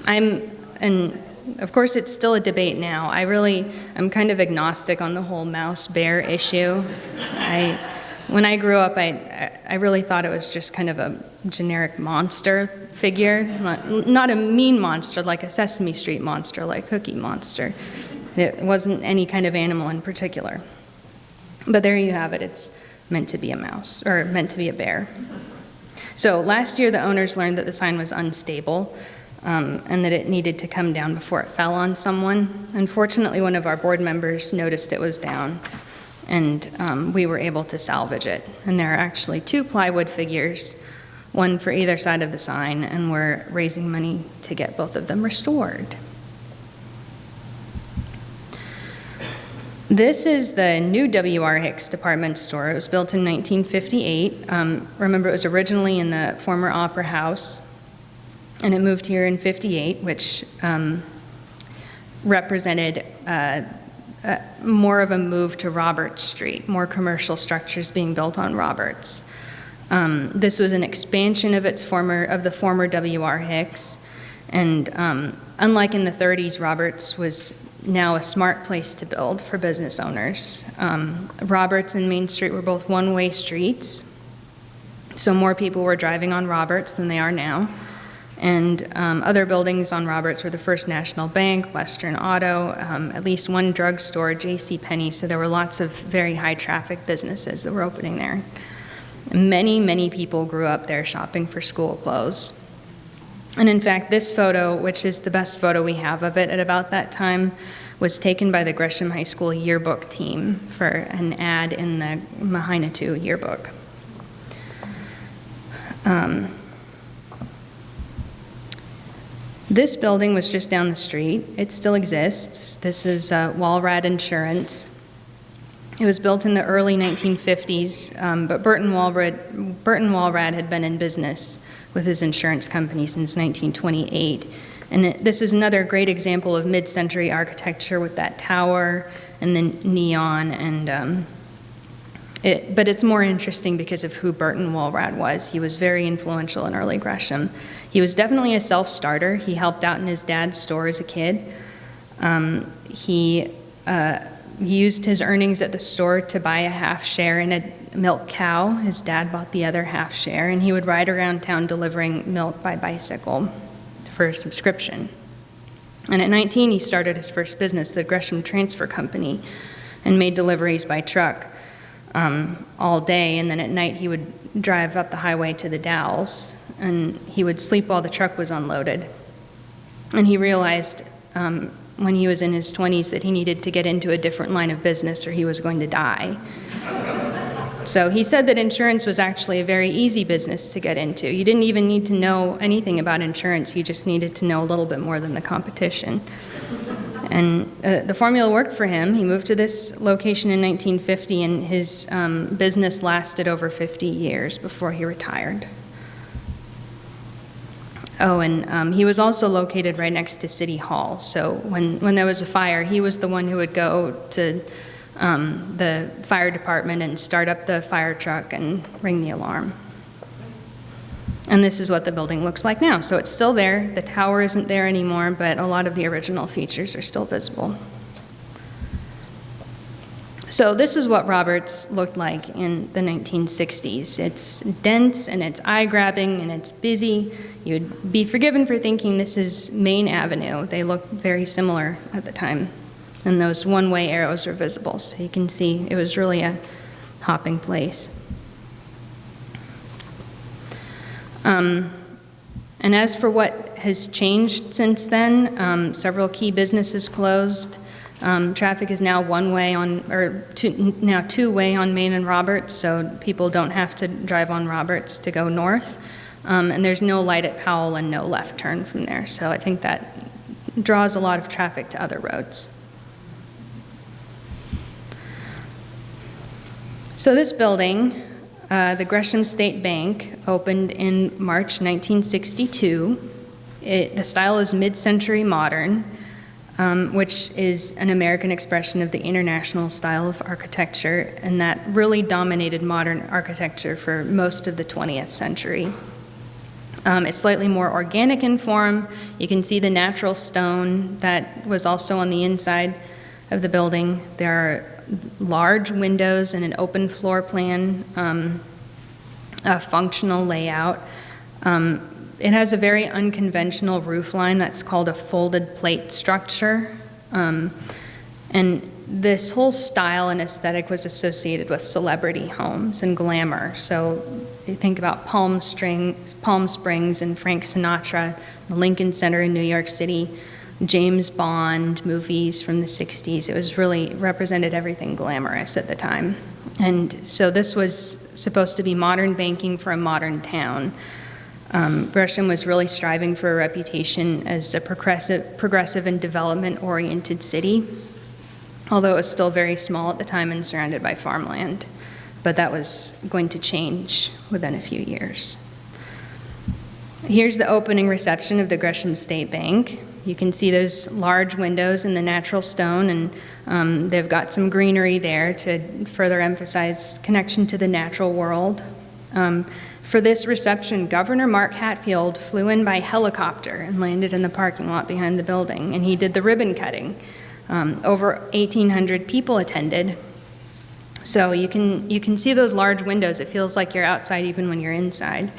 I'm an of course, it's still a debate now. I'm kind of agnostic on the whole mouse-bear issue. When I grew up, I really thought it was just kind of a generic monster figure, not a mean monster like a Sesame Street monster, like Cookie Monster. It wasn't any kind of animal in particular. But there you have it. It's meant to be a mouse, or meant to be a bear. So last year, the owners learned that the sign was unstable, and that it needed to come down before it fell on someone. Unfortunately, one of our board members noticed it was down, and we were able to salvage it. And there are actually 2 plywood figures, one for either side of the sign, and we're raising money to get both of them restored. This is the new W.R. Hicks department store. It was built in 1958. Remember, it was originally in the former Opera House, and it moved here in 58, which represented more of a move to Roberts Street, more commercial structures being built on Roberts. This was an expansion of the former W.R. Hicks, and unlike in the 30s, Roberts was now a smart place to build for business owners. Roberts and Main Street were both one-way streets, so more people were driving on Roberts than they are now. And other buildings on Roberts were the First National Bank, Western Auto, at least one drugstore, J.C. Penney, so there were lots of very high-traffic businesses that were opening there. Many, many people grew up there shopping for school clothes. And in fact, this photo, which is the best photo we have of it at about that time, was taken by the Gresham High School yearbook team for an ad in the Mahina yearbook. This building was just down the street. It still exists. This is Walrad Insurance. It was built in the early 1950s, but Burton Walrad had been in business with his insurance company since 1928. And this is another great example of mid-century architecture with that tower and the neon. And but it's more interesting because of who Burton Walrad was. He was very influential in early Gresham. He was definitely a self-starter. He helped out in his dad's store as a kid. He used his earnings at the store to buy a half share in a milk cow. His dad bought the other half share, and he would ride around town delivering milk by bicycle for a subscription. And at 19, he started his first business, the Gresham Transfer Company, and made deliveries by truck all day, and then at night he would drive up the highway to the Dalles, and he would sleep while the truck was unloaded. And he realized when he was in his 20s that he needed to get into a different line of business or he was going to die. So he said that insurance was actually a very easy business to get into. You didn't even need to know anything about insurance. You just needed to know a little bit more than the competition. And the formula worked for him. He moved to this location in 1950, and his business lasted over 50 years before he retired. Oh, and he was also located right next to City Hall. So when there was a fire, he was the one who would go to the fire department and start up the fire truck and ring the alarm. And this is what the building looks like now. So it's still there. The tower isn't there anymore, but a lot of the original features are still visible. So this is what Roberts looked like in the 1960s. It's dense, and it's eye-grabbing, and it's busy. You'd be forgiven for thinking this is Main Avenue. They look very similar at the time. And those one-way arrows are visible, so you can see it was really a hopping place. And as for what has changed since then, several key businesses closed. Traffic is now now two-way on Main and Roberts, so people don't have to drive on Roberts to go north. And there's no light at Powell and no left turn from there, so I think that draws a lot of traffic to other roads. So this building, the Gresham State Bank, opened in March 1962. The style is mid-century modern, which is an American expression of the international style of architecture, and that really dominated modern architecture for most of the 20th century. It's slightly more organic in form. You can see the natural stone that was also on the inside of the building. There are large windows and an open floor plan, a functional layout. It has a very unconventional roof line that's called a folded plate structure. And this whole style and aesthetic was associated with celebrity homes and glamour. So you think about Palm Springs and Frank Sinatra, the Lincoln Center in New York City, James Bond movies from the 60s. It was really represented everything glamorous at the time. And so this was supposed to be modern banking for a modern town. Gresham was really striving for a reputation as a progressive and development-oriented city, although it was still very small at the time and surrounded by farmland. But that was going to change within a few years. Here's the opening reception of the Gresham State Bank. You can see those large windows in the natural stone, and they've got some greenery there to further emphasize connection to the natural world. For this reception, Governor Mark Hatfield flew in by helicopter and landed in the parking lot behind the building, and he did the ribbon cutting. Over 1,800 people attended. So you can see those large windows. It feels like you're outside even when you're inside.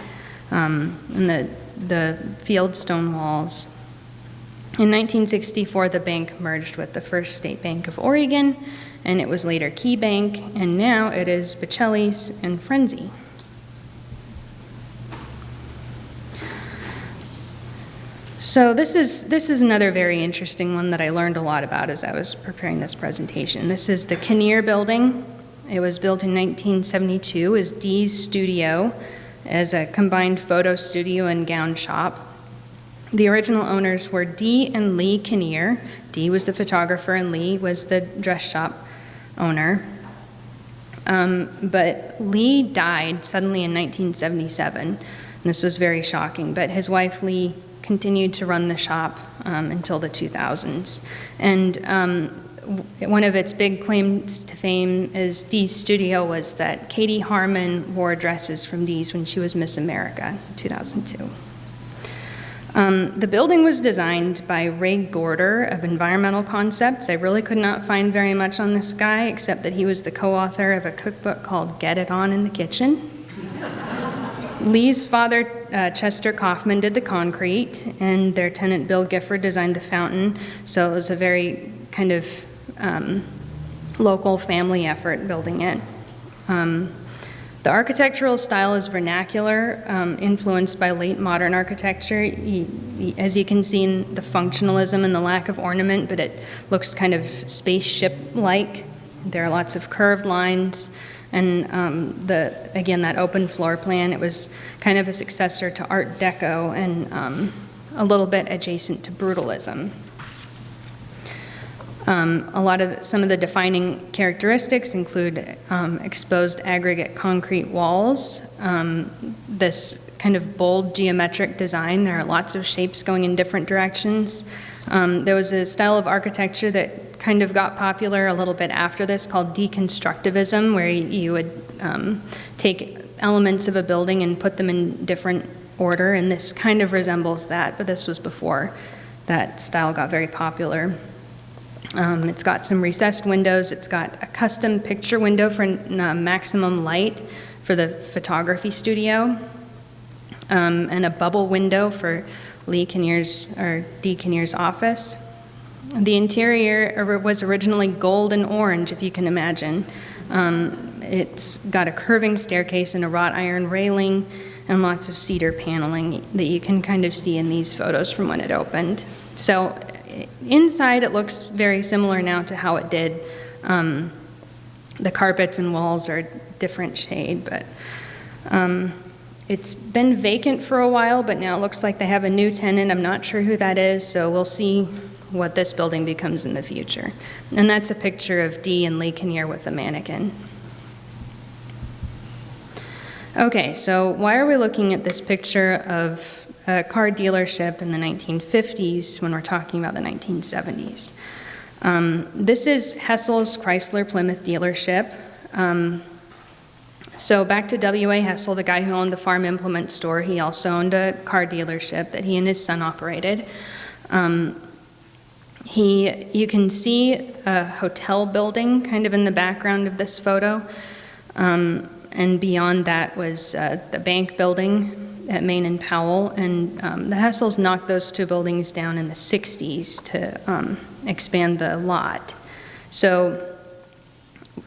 And the field stone walls. In 1964, the bank merged with the First State Bank of Oregon, and it was later Key Bank, and now it is Bocelli's and Frenzy. So this is another very interesting one that I learned a lot about as I was preparing this presentation. This is the Kinnear Building. It was built in 1972 as Dee's Studio, as a combined photo studio and gown shop. The original owners were Dee and Lee Kinnear. Dee was the photographer and Lee was the dress shop owner. But Lee died suddenly in 1977, and this was very shocking, but his wife Lee continued to run the shop until the 2000s. And one of its big claims to fame as Dee's Studio was that Katie Harmon wore dresses from Dee's when she was Miss America in 2002. The building was designed by Ray Gorder of Environmental Concepts. I really could not find very much on this guy, except that he was the co-author of a cookbook called Get It On in the Kitchen. Lee's father, Chester Kaufman, did the concrete, and their tenant, Bill Gifford, designed the fountain. So it was a very kind of local family effort building it. The architectural style is vernacular, influenced by late modern architecture. As you can see in the functionalism and the lack of ornament, but it looks kind of spaceship-like. There are lots of curved lines. And again, that open floor plan, it was kind of a successor to Art Deco and a little bit adjacent to brutalism. Some of the defining characteristics include exposed aggregate concrete walls, this kind of bold geometric design. There are lots of shapes going in different directions. There was a style of architecture that kind of got popular a little bit after this called deconstructivism, where you would take elements of a building and put them in different order, and this kind of resembles that, but this was before that style got very popular. It's got some recessed windows. It's got a custom picture window for maximum light for the photography studio, and a bubble window for Lee Kinnear's or Dee Kinnear's office. The interior was originally gold and orange, if you can imagine. It's got a curving staircase and a wrought iron railing and lots of cedar paneling that you can kind of see in these photos from when it opened. So inside it looks very similar now to how it did. The carpets and walls are a different shade, but it's been vacant for a while, but now it looks like they have a new tenant. I'm not sure who that is, so we'll see what this building becomes in the future. And that's a picture of Dee and Lee Kinnear with a mannequin. Okay, so why are we looking at this picture of a car dealership in the 1950s when we're talking about the 1970s? This is Hessel's Chrysler Plymouth dealership. So back to W.A. Hessel, the guy who owned the farm implement store. He also owned a car dealership that he and his son operated. You can see a hotel building kind of in the background of this photo. And beyond that was the bank building at Main and Powell. And the Hessels knocked those two buildings down in the 60s to expand the lot. So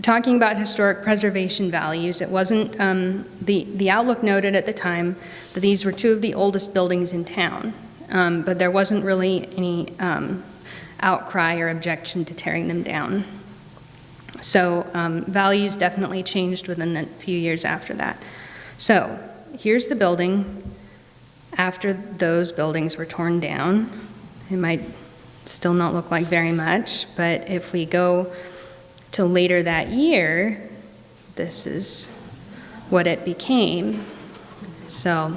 talking about historic preservation values, it wasn't, the Outlook noted at the time that these were two of the oldest buildings in town, but there wasn't really any outcry or objection to tearing them down. So values definitely changed within the few years after that. So here's the building after those buildings were torn down. It might still not look like very much, but if we go to later that year, this is what it became. So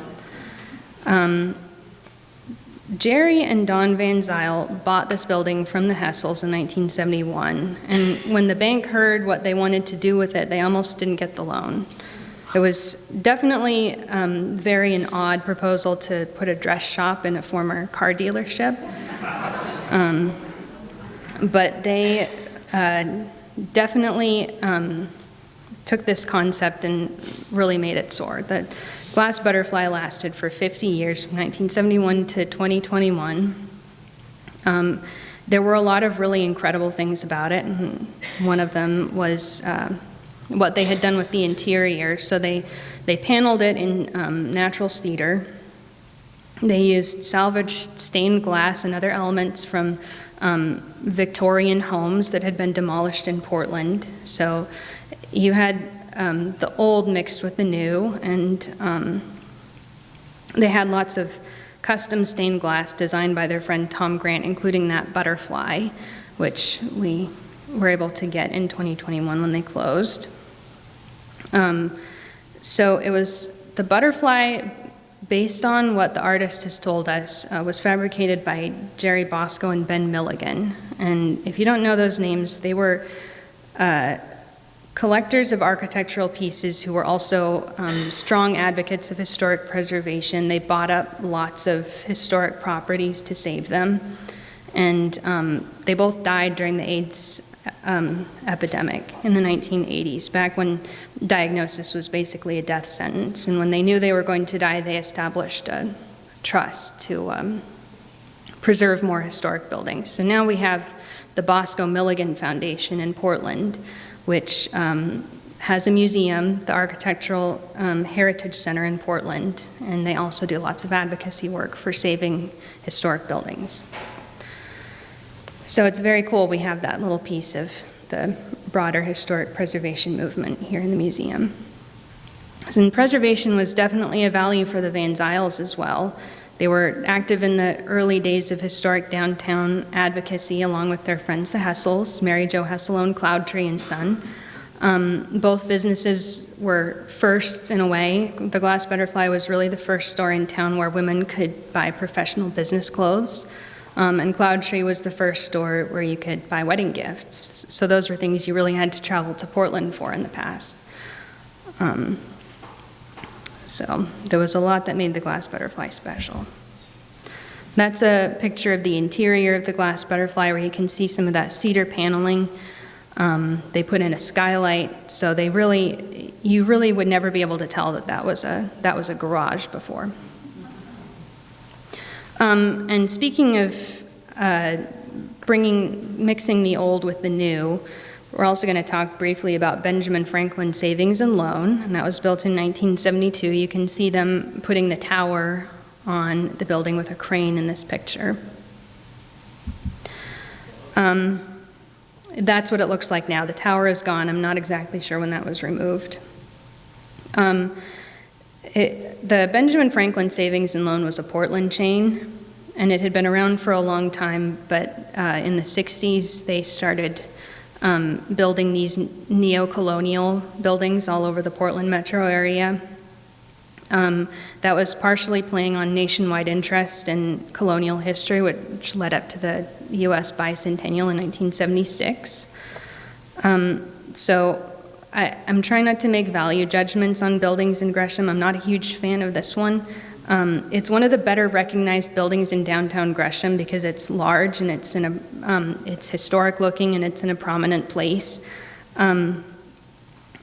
Jerry and Don Van Zyl bought this building from the Hessels in 1971, and when the bank heard what they wanted to do with it, they almost didn't get the loan. It was definitely very an odd proposal to put a dress shop in a former car dealership, but they definitely took this concept and really made it soar. The glass butterfly lasted for 50 years, from 1971 to 2021. There were a lot of really incredible things about it, and one of them was what they had done with the interior. So they paneled it in natural cedar. They used salvaged stained glass and other elements from Victorian homes that had been demolished in Portland. So you had the old mixed with the new, and they had lots of custom stained glass designed by their friend Tom Grant, including that butterfly, which we were able to get in 2021 when they closed. So it was the butterfly, based on what the artist has told us, was fabricated by Jerry Bosco and Ben Milligan. And if you don't know those names, they were collectors of architectural pieces who were also strong advocates of historic preservation. They bought up lots of historic properties to save them. And they both died during the AIDS epidemic in the 1980s, back when diagnosis was basically a death sentence. And when they knew they were going to die, they established a trust to preserve more historic buildings. So now we have the Bosco Milligan Foundation in Portland, which has a museum, the Architectural Heritage Center in Portland, and they also do lots of advocacy work for saving historic buildings. So it's very cool we have that little piece of the broader historic preservation movement here in the museum. And preservation was definitely a value for the Van Zyls as well. They were active in the early days of historic downtown advocacy along with their friends, the Hessels. Mary Jo Hessel owned Cloudtree and Son. Both businesses were firsts in a way. The Glass Butterfly was really the first store in town where women could buy professional business clothes. And Cloudtree was the first store where you could buy wedding gifts. So those were things you really had to travel to Portland for in the past. So there was a lot that made the Glass Butterfly special. That's a picture of the interior of the Glass Butterfly where you can see some of that cedar paneling. They put in a skylight, so you really would never be able to tell that was a garage before. And speaking of mixing the old with the new, we're also going to talk briefly about Benjamin Franklin Savings and Loan, and that was built in 1972. You can see them putting the tower on the building with a crane in this picture. That's what it looks like now. The tower is gone. I'm not exactly sure when that was removed. The Benjamin Franklin Savings and Loan was a Portland chain, and it had been around for a long time, but in the 60s they started building these neo-colonial buildings all over the Portland metro area. That was partially playing on nationwide interest in colonial history, which led up to the U.S. bicentennial in 1976. So I'm trying not to make value judgments on buildings in Gresham. I'm not a huge fan of this one. It's one of the better recognized buildings in downtown Gresham because it's large and it's it's historic looking and it's in a prominent place.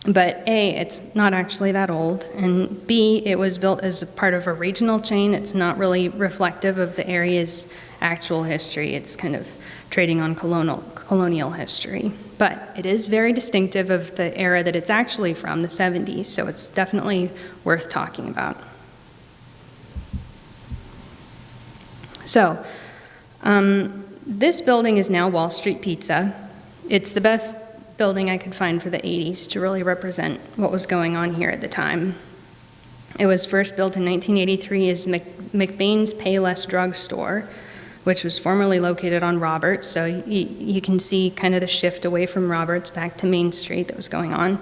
But A, it's not actually that old, and B, it was built as a part of a regional chain. It's not really reflective of the area's actual history. It's kind of trading on colonial history. But it is very distinctive of the era that it's actually from, the 70s, so it's definitely worth talking about. So, this building is now Wall Street Pizza. It's the best building I could find for the 80s to really represent what was going on here at the time. It was first built in 1983 as McBain's Payless Drug Store, which was formerly located on Roberts, so you can see kind of the shift away from Roberts back to Main Street that was going on.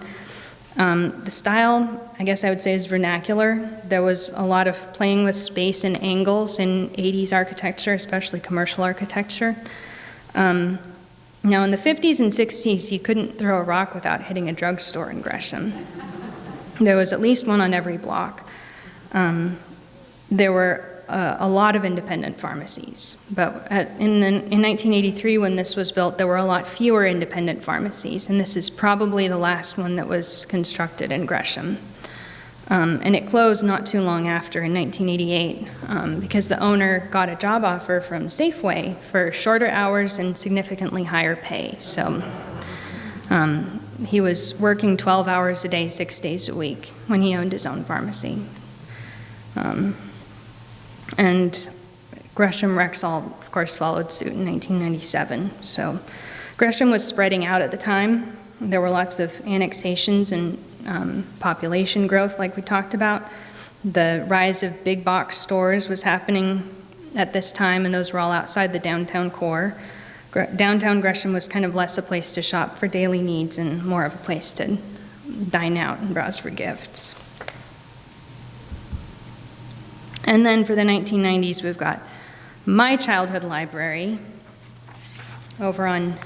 The style, I guess I would say, is vernacular. There was a lot of playing with space and angles in 80s architecture, especially commercial architecture. Now, in the 50s and 60s, you couldn't throw a rock without hitting a drugstore in Gresham. There was at least one on every block. There were a lot of independent pharmacies, but in 1983, when this was built, there were a lot fewer independent pharmacies, and this is probably the last one that was constructed in Gresham. And it closed not too long after, in 1988, because the owner got a job offer from Safeway for shorter hours and significantly higher pay. So he was working 12 hours a day, 6 days a week, when he owned his own pharmacy. And Gresham Rexall, of course, followed suit in 1997. So Gresham was spreading out at the time. There were lots of annexations and population growth, like we talked about. The rise of big box stores was happening at this time, and those were all outside the downtown core. Downtown Gresham was kind of less a place to shop for daily needs and more of a place to dine out and browse for gifts. And then for the 1990s, we've got my childhood library over on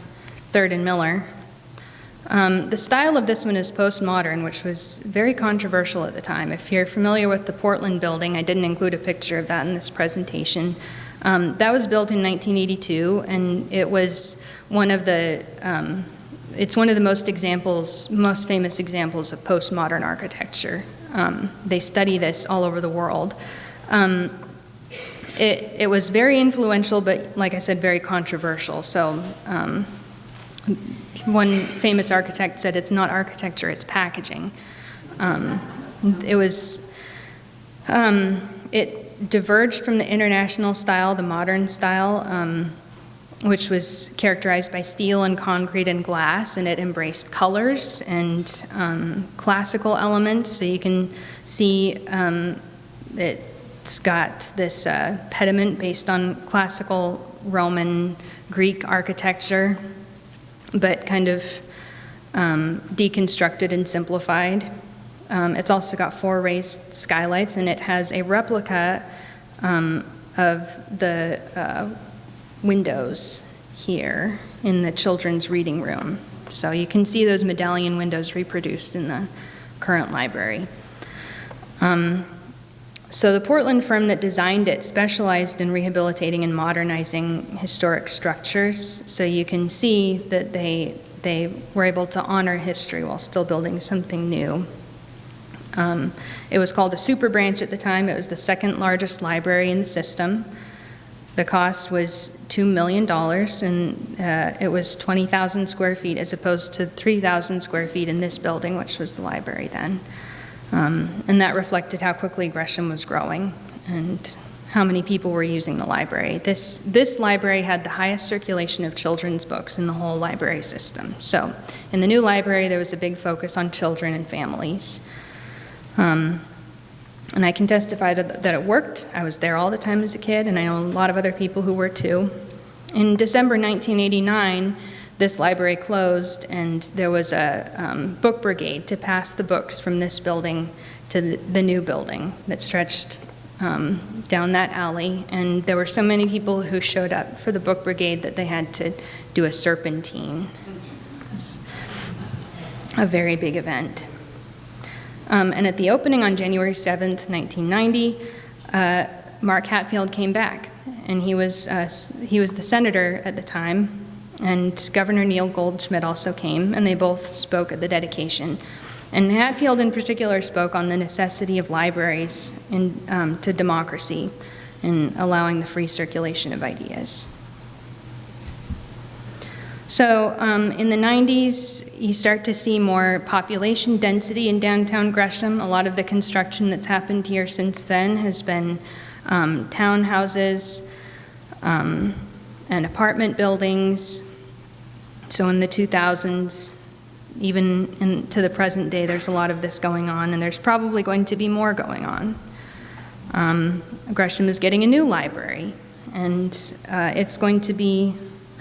3rd and Miller. The style of this one is postmodern, which was very controversial at the time. If you're familiar with the Portland building, I didn't include a picture of that in this presentation. That was built in 1982, and it was one of the, it's one of the most famous examples of postmodern architecture. They study this all over the world. It was very influential, but like I said, very controversial. So one famous architect said it's not architecture, it's packaging. It diverged from the international style, the modern style, which was characterized by steel and concrete and glass, and it embraced colors and classical elements. So you can see it's got this pediment based on classical Roman, Greek architecture, but kind of deconstructed and simplified. It's also got 4 raised skylights, and it has a replica of the windows here in the children's reading room. So you can see those medallion windows reproduced in the current library. So the Portland firm that designed it specialized in rehabilitating and modernizing historic structures. So you can see that they were able to honor history while still building something new. It was called a super branch at the time. It was the 2nd largest library in the system. The cost was $2 million, and it was 20,000 square feet as opposed to 3,000 square feet in this building, which was the library then. And that reflected how quickly Gresham was growing and how many people were using the library. This library had the highest circulation of children's books in the whole library system. So in the new library, there was a big focus on children and families. And I can testify that it worked. I was there all the time as a kid, and I know a lot of other people who were too. In December 1989, this library closed, and there was a book brigade to pass the books from this building to the new building that stretched down that alley. And there were so many people who showed up for the book brigade that they had to do a serpentine. a very big event. And at the opening on January 7th, 1990, Mark Hatfield came back, and he was the senator at the time, and Governor Neil Goldschmidt also came, and they both spoke at the dedication. And Hatfield in particular spoke on the necessity of libraries to democracy and allowing the free circulation of ideas. So in the 90s, you start to see more population density in downtown Gresham. A lot of the construction that's happened here since then has been townhouses and apartment buildings. So in the 2000s, even to the present day, there's a lot of this going on, and there's probably going to be more going on. Gresham is getting a new library, and it's going to be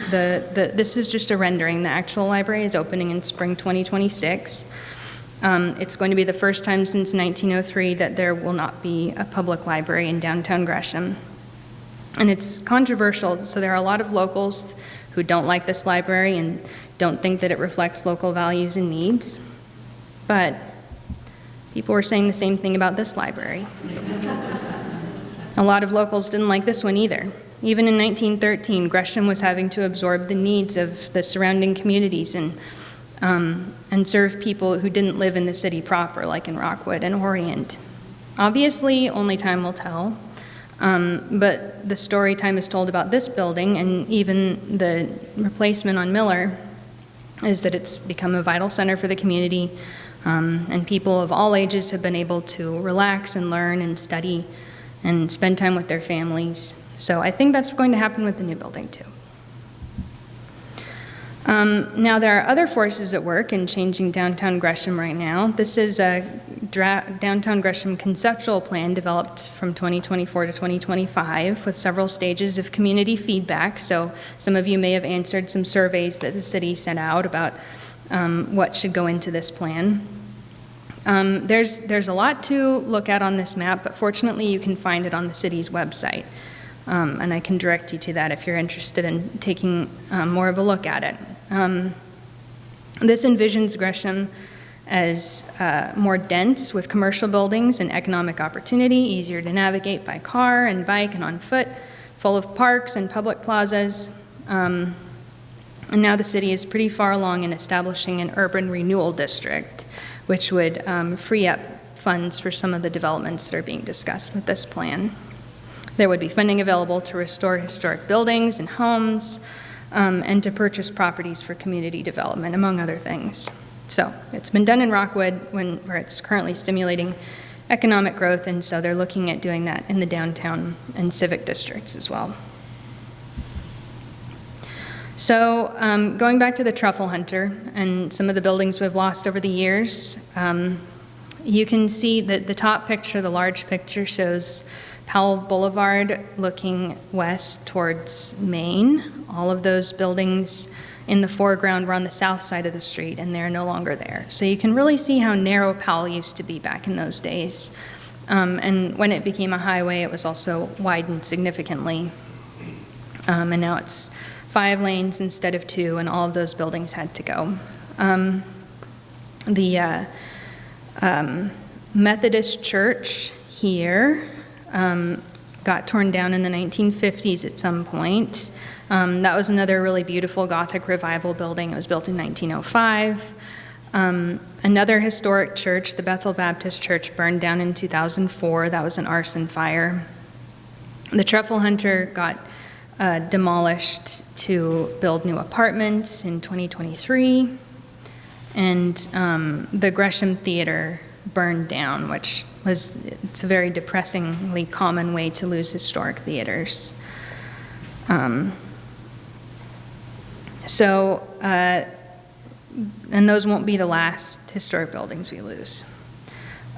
this is just a rendering. The actual library is opening in spring 2026. It's going to be the first time since 1903 that there will not be a public library in downtown Gresham. And it's controversial, so there are a lot of locals who don't like this library and don't think that it reflects local values and needs. But people were saying the same thing about this library. A lot of locals didn't like this one either. Even in 1913, Gresham was having to absorb the needs of the surrounding communities and serve people who didn't live in the city proper, like in Rockwood and Orient. Obviously, only time will tell, but the story time is told about this building, and even the replacement on Miller, is that it's become a vital center for the community, and people of all ages have been able to relax and learn and study and spend time with their families. So I think that's going to happen with the new building too. Now there are other forces at work in changing downtown Gresham right now. This is a downtown Gresham conceptual plan developed from 2024 to 2025 with several stages of community feedback. So some of you may have answered some surveys that the city sent out about what should go into this plan. There's a lot to look at on this map, but fortunately you can find it on the city's website. And I can direct you to that if you're interested in taking more of a look at it. This envisions Gresham as more dense with commercial buildings and economic opportunity, easier to navigate by car and bike and on foot, full of parks and public plazas. And now the city is pretty far along in establishing an urban renewal district, which would free up funds for some of the developments that are being discussed with this plan. There would be funding available to restore historic buildings and homes, and to purchase properties for community development, among other things. So it's been done in Rockwood where it's currently stimulating economic growth, and so they're looking at doing that in the downtown and civic districts as well. So going back to the Truffle Hunter and some of the buildings we've lost over the years, you can see that the top picture, the large picture, shows Powell Boulevard looking west towards Maine. All of those buildings in the foreground were on the south side of the street, and they're no longer there. So you can really see how narrow Powell used to be back in those days. And when it became a highway, it was also widened significantly. And now it's 5 lanes instead of 2, and all of those buildings had to go. The Methodist Church here got torn down in the 1950s at some point. That was another really beautiful Gothic revival building. It was built in 1905. Another historic church, the Bethel Baptist Church, burned down in 2004. That was an arson fire. The Truffle Hunter got demolished to build new apartments in 2023. And the Gresham Theater burned down, which it's a very depressingly common way to lose historic theaters. And those won't be the last historic buildings we lose.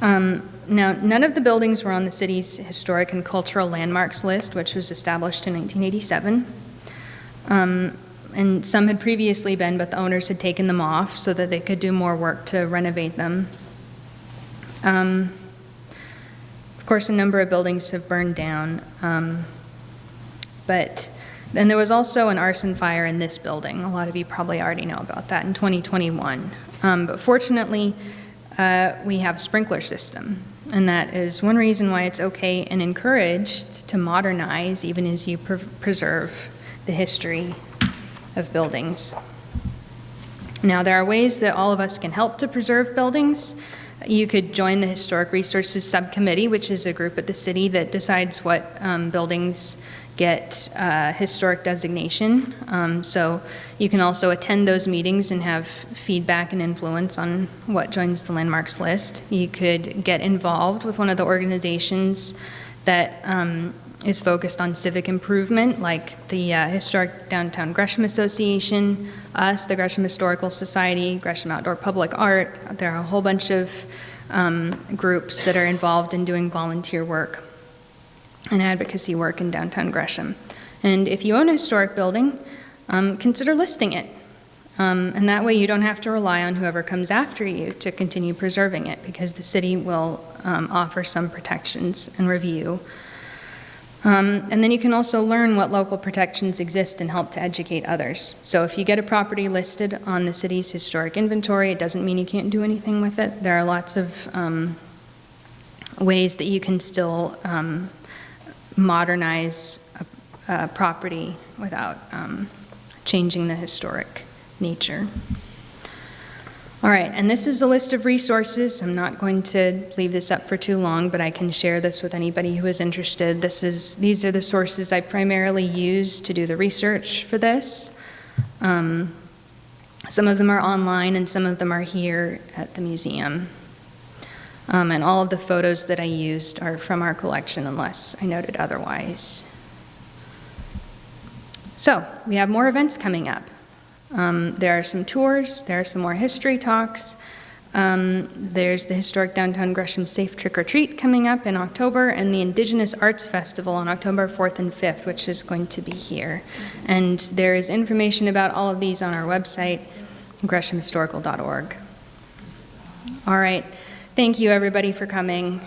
Now, none of the buildings were on the city's historic and cultural landmarks list, which was established in 1987. And some had previously been, but the owners had taken them off so that they could do more work to renovate them. Of course, a number of buildings have burned down, but then there was also an arson fire in this building. A lot of you probably already know about that in 2021. But fortunately, we have a sprinkler system, and that is one reason why it's okay and encouraged to modernize even as you preserve the history of buildings. Now, there are ways that all of us can help to preserve buildings. You could join the Historic Resources Subcommittee, which is a group at the city that decides what buildings get historic designation. So you can also attend those meetings and have feedback and influence on what joins the landmarks list. You could get involved with one of the organizations that is focused on civic improvement, like the Historic Downtown Gresham Association, us, the Gresham Historical Society, Gresham Outdoor Public Art. There are a whole bunch of groups that are involved in doing volunteer work and advocacy work in downtown Gresham. And if you own a historic building, consider listing it. And that way you don't have to rely on whoever comes after you to continue preserving it, because the city will offer some protections and review. And then you can also learn what local protections exist and help to educate others. So if you get a property listed on the city's historic inventory, it doesn't mean you can't do anything with it. There are lots of ways that you can still modernize a property without changing the historic nature. All right, and this is a list of resources. I'm not going to leave this up for too long, but I can share this with anybody who is interested. These are the sources I primarily use to do the research for this. Some of them are online and some of them are here at the museum. And all of the photos that I used are from our collection unless I noted otherwise. So, we have more events coming up. There are some tours, there are some more history talks. There's the Historic Downtown Gresham Safe Trick or Treat coming up in October, and the Indigenous Arts Festival on October 4th and 5th, which is going to be here. And there is information about all of these on our website, greshamhistorical.org. All right, thank you everybody for coming.